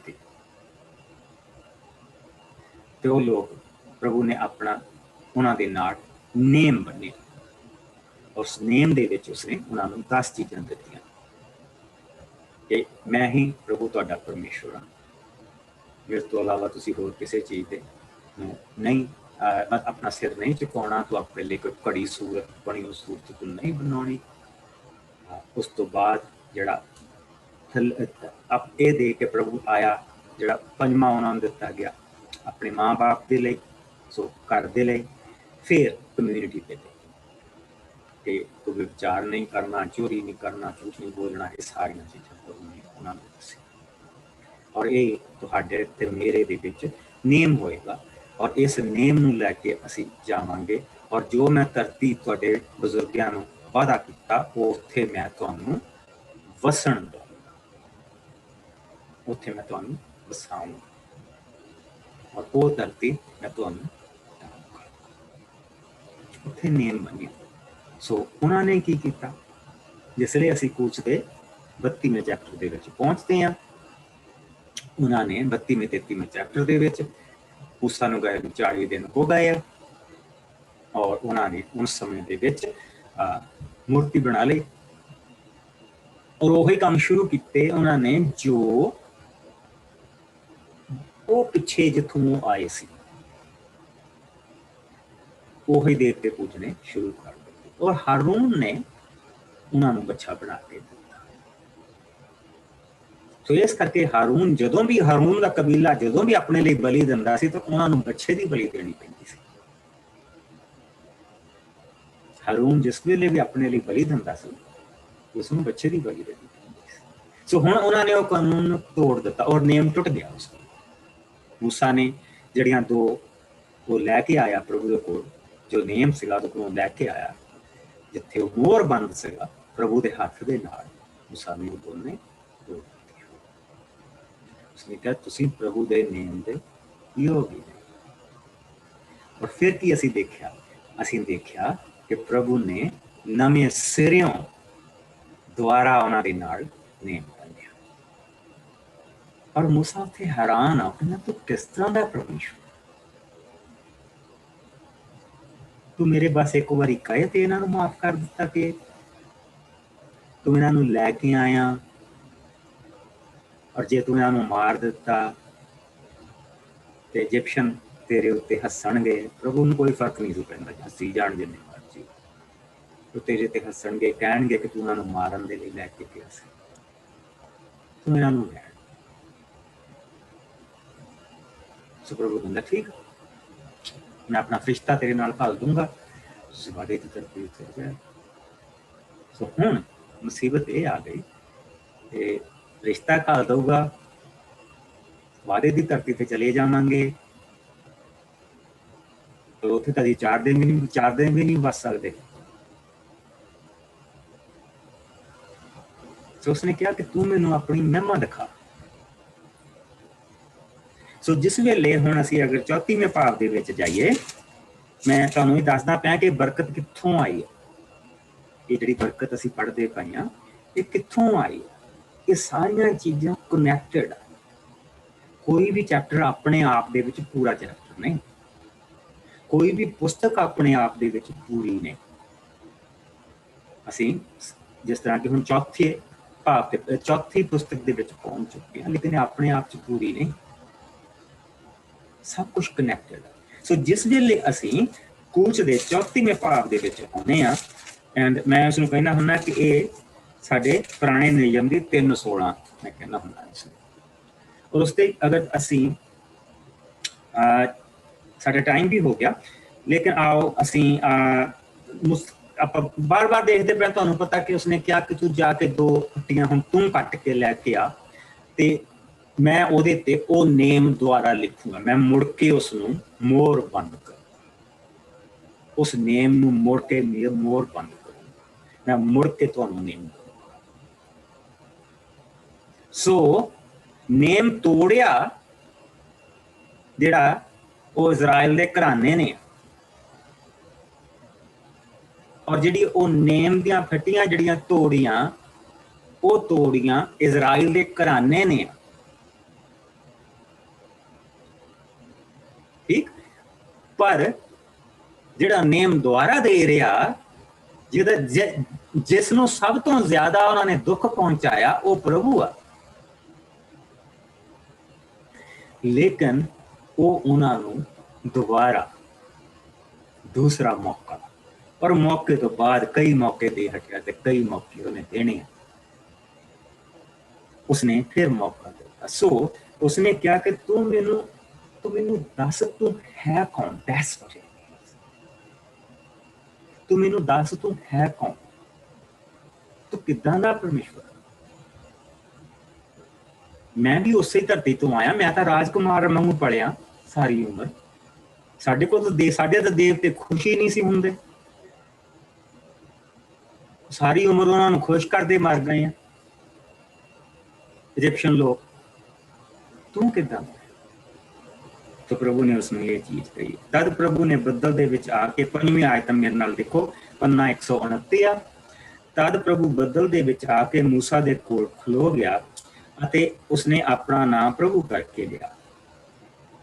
ते वो लोग प्रभु ने अपना उन्हां दे नाल नेम बन्ने, उस नेम दे विच उसने उन्हां नूं 10 चीज़ां दित्तियां कि मैं ही प्रभु तुहाडा परमेश्वर हाँ, मेरे तो अलावा तुसीं होर किसी चीज़ दे नहीं अपना सिर नहीं झुकाउणा, तो अपने लिए कोई घड़ी सूरत बनी उस सूरत को नहीं बनाउणी। उस तो बाद जिहड़ा अब ये दे के प्रभु आया, जिहड़ा 5वां उन्होंने दिता गया अपने माँ बाप के लिए, सो घर के लिए, फिर कम्यूनिटी के लिए कि कोई विचार नहीं करना, चोरी नहीं करना, झूठ नहीं बोलना, ये सारिया चीज़ां उन्होंने दसी। और ये तुहाडे ते मेरे दे विच नेम होएगा, और इस नेम नूं लैके असीं जावांगे और जो मैं धरती तुहाडे बजुर्गां नूं वादा कीता उत्थे मैं तुहानूं वसण दूंगा, उत्थे मैं तुहानूं वसाऊंगा और वो धरती मैं तुहानूं दऊंगा। उत्थे नेम बनी। सो उन्होंने की कीता, जिसले असीं कूच दे 32वें चैप्टर दे विच पहुंचते हैं, उन्होंने 32वें 33वें चैप्टर दे विच मूसा नूं गए 40 दिन हो गए और उन्होंने उस समय दे विच मूर्ति बना ली और वही काम शुरू किए उन्होंने जो वो पिछे जिथों आए सी वही देवते पूजने शुरू कर दिए और हारून ने उन्होंने बच्चा बना के दिता। तो इस करके हारून जदों भी हारून का कबीला जदों भी अपने लिए बलि दिंदा सी तो उन्होंने बच्चे की बलि देनी पैंदी सी। हारून जिस वेले भी अपने लिए बलि दिंदा सी उसनूं बच्चे की बलि देनी पैंदी सी। सो हुण उन्होंने वो कानून तोड़ दिता और नियम टुट गया। उसको मूसा ने जड़ियां दो वो लैके आया प्रभु के कोल, जो नियम सीगा तो लैके आया जिथे वो मोहर बंद सीगा प्रभु के हाथ के नाल मूसा ने बोलने तोड़ दिया। उसने कहा तुसीं प्रभु के नियम दे योगी ने। और फिर की असीं देखिया कि प्रभु ने नवें सिरों दोबारा उन्होंने नाल नेम बनिया और मूसा उत्थे हैरान आ कहना तू किस तरह का परमेश्वर, तू मेरे बस एक बारी कहे तो इन्हों माफ कर दिता कि तू इन्हों लैके आया और जे तू इन्हों मार दिता तो इजिप्शियन तेरे उत्ते हसणगे। प्रभु नूं कोई फर्क नहीं पैंदा, हसी जाण जिन्ने मर्जी, तो तेरे ते हसणगे, कहणगे कि तू इन्हों मारन दे लई लैके गया सी, तू इन्हों लैण। सो प्रभु कहंदा ठीक, मैं अपना फरिश्ता तेरे नाल घल दूंगा, वादे की तरफ उतर जाए। सो हुण मुसीबत ये आ गई कि रिश्ता घल दूंगा, वादे की धरती पर चले जावांगे, तो उत्थे कभी 4 दिन भी नहीं बस सकते। सो उसने कहा कि तू मैनू अपनी महिमा दिखा। सो जिस वेले हुण असीं अगर 34वें भाव दे विच जाइए, मैं तुहानूं दसदा पिया कि बरकत कित्थों आई है। ये जिहड़ी बरकत असीं पढ़दे पए हां ये कित्थों आई है। ये सारियां चीज़ां कनैक्टेड। कोई भी चैप्टर अपने आप दे विच पूरा चैप्टर नहीं, कोई भी पुस्तक अपने आप दे विच पूरी नहीं। असीं जिस तरह कि हुण चौथी भाव ते चौथी पुस्तक दे विच पहुंच चुके हैं, लेकिन अपने आप च पूरी नहीं, सब कुछ कनैक्टेड है। सो जिस वेले असीं कूच दे 34वें भाव दे विच आउंदे आ, एंड मैं उसनूं कहना हुंदा कि ये साडे पुराने नियम दी 316 मैं कहना हुंदा इसनूं। और उसते अगर असीं साडा टाइम भी हो गया, लेकिन आओ असीं आप बार बार देखते पे तुहानूं पता कि उसने क्या कि तू जाके 2 फट्टियां हुण तू कट के लैके आ ते मैं ਉਹਦੇ ਤੇ ਉਹ नेम द्वारा लिखूंगा, मैं मुड़ के उसनूं मोहर बंद कर, उस नेम नूं मुड़ के मोहर बंद करूं, मैं मुड़ के तुहानूं नेम दूंगा। सो नेम तोड़िया जिहड़ा ਉਹ इजराइल दे घराने ने, और जिहड़ी ਉਹ नेम ਦੀਆਂ फट्टियां ਜਿਹੜੀਆਂ तोड़ियां ਉਹ तोड़ियां इजराइल दे घराने ने। ठीक, पर जिहड़ा नेम दुआरा दे रहा जिसनों सब तो ज्यादा उन्होंने दुख पहुंचाया वो प्रभु आ, लेकिन वो उन्होंने दोबारा दूसरा मौका, और मौके तो बाद कई मौके दे हटिया ते कई मौके उन्हें देने, उसने फिर मौका दिया। सो उसने क्या कि तू मैनू दस तू है कौन, तू मैनू दस तू है कौन, तू किदां दा परमेश्वर। मैं भी उस धरती तो आया, मैं तो राजकुमार वांगू पढ़िया सारी उम्र, ਸਾਡੇ ਕੋਲ ਤਾਂ ਸਾਡੇ ਤਾਂ ਦੇਵਤੇ ਖੁਸ਼ੀ ਨਹੀਂ ਸੀ ਹੁੰਦੇ, ਸਾਰੀ ਉਮਰ ਉਹਨਾਂ ਨੂੰ ਖੁਸ਼ ਕਰਦੇ ਮਰ ਗਏ ਆ ਇਜਿਪਸ਼ਨ लोग। तू किदां? तो प्रभु ने उसमें ये चीज कही। तद प्रभु ने बदल दे विच आके 5वीं आयत मेरे नाल देखो, पन्ना 129 आ। तद प्रभु बदल दे विच आके मूसा दे कोल खलो गया अते उसने अपना नाम प्रभु करके लिया।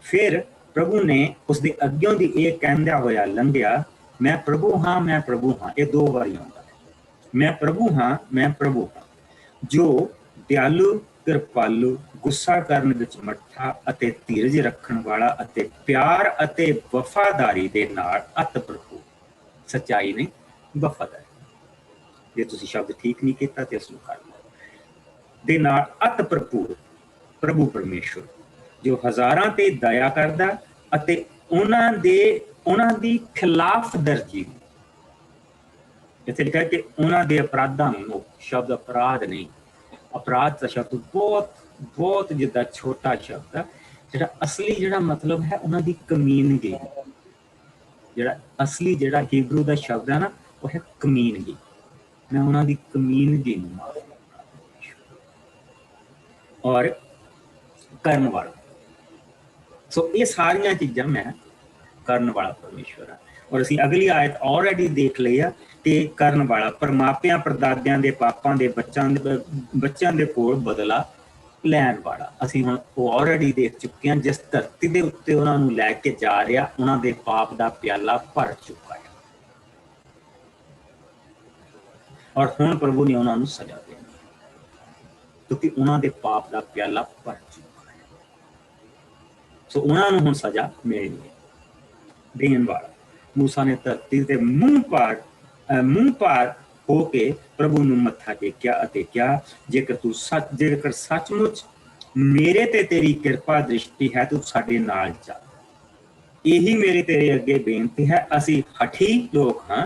फिर प्रभु ने उसके अग्यों दी ये कहंदा होया लंघिया, मैं प्रभु हाँ, मैं प्रभु हाँ। ये 2 बारी आउंदा है, मैं प्रभु हाँ, मैं प्रभु हाँ, जो दयालु कृपालु गुस्सा करन विच मठा अते धीरज रखण वाला अते प्यार अते वफादारी दे नाल अत भरपूर, सच्चाई नहीं वफादारी। जे तुसीं शब्द ठीक नहीं कीता ते इसनूं कर लो, दे नाल अत भरपूर प्रभु परमेश्वर जो हज़ारां ते दया करदा अते उन्हां दी खिलाफ दर्जी। इत्थे लिखा कि उन्हां दे अपराधां नूं, शब्द अपराध नहीं, अपराध का शब्द बहुत बहुत जिदा छोटा शब्द है, जिहड़ा असली जिहड़ा मतलब है उन्हां दी कमीनगी। जिहड़ा असली जिहड़ा हिब्रू दा शब्द है ना, वो है कमीनगी। मैं उन्हां दी कमीनगी नूं माफ और करन वाला। सो ये सारियां चीज़ां मैं करन वाला परमेश्वर है। और असीं अगली आयत ऑलरेडी देख ली है कि करन वाला परमापियां परदादियां दे पापां दे बच्चों दे कोल बदला लैण वाला। असीं हुण वो ऑलरेडी देख चुके हैं, जिस धरती दे उत्ते उन्हां नूं लैके जा रहा, उन्हां दे पाप दा प्याला भर चुका है और हुण प्रभु ने उन्हां नूं सजा देनी, क्योंकि उन्हां दे पाप दा प्याला भर चुका है। सो उन्हां नूं हुण सजा मिलनी है देण वाला। मूसा ने धरती ते मुंह पार होके प्रभु नूं मत्था टेकिया अते क्या, जेकर सचमुच मेरे ते तेरी कृपा दृष्टि है तो साडे नाल चल। यही मेरी तेरे अगे बेनती है। असीं हठी लोग हाँ,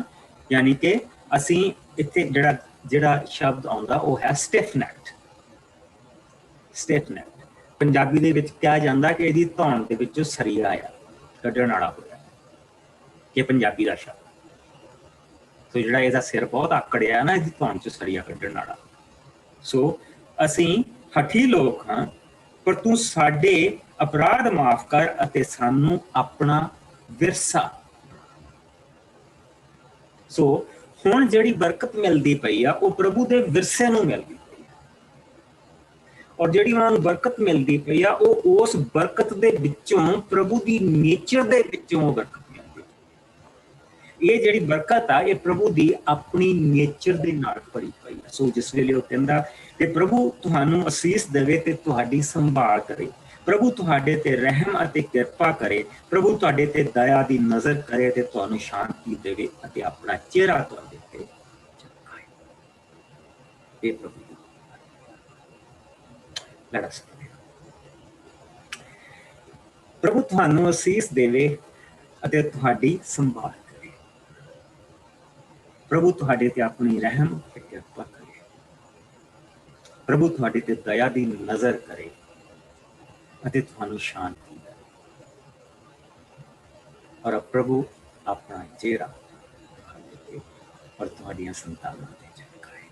यानी कि असीं इत्थे जिहड़ा शब्द आउंदा वो है स्टिफ नैक्ड। स्टिफ नैक्ड पंजाबी दे विच कहा जांदा कि इहदी धौण दे विचों सरिया आया कड्ढण वाला होया, ये पंजाबी का शब्द। तो जिहड़ा इहदा सिर बहुत आकड़िया ना, इहदी धौण चों सरिया कड्ढण वाला। सो असीं हठी लोग हाँ, पर तू साडे अपराध माफ कर अते सानू अपना विरसा। सो हुण जिहड़ी बरकत मिलदी पई आ वो प्रभु दे विरसे नूं मिलदी पई आ, और जिहड़ी उन्हां नूं बरकत मिलदी पई आ वो उस बरकत दे विचों प्रभु दी नेचर दे विचों बरकत मिलदी। ये जिहड़ी बरकत आ ये प्रभु दी अपनी नेचर दे नाल भरी पई आ। सो जिस वेले वो कहंदा कि प्रभु तुहानू असीस देवे ते तुहाडी संभाल करे, प्रभु तुहाडे ते रहम अते कृपा करे, प्रभु तुहाडे ते दया दी नजर करे ते तुहानू शांति देवे अते अपना चेहरा तुहाडे ते चमकाए। ये प्रभु दी लड़ा सकते। प्रभु तुहानू असीस देवे अते तुहाडी संभाल करे, प्रभु तुहाडे ते अपनी रहम अते कृपा करे, प्रभु तुहाडे ते दया दी नजर करे अते तुहानू शांति दे, और प्रभु अपना चेहरा और तुहाडियां संतानां ते चमकाए।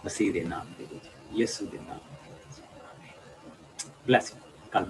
मसीह दे नाम दे विच, यीशु दे नाम दे विच। Bless you. कल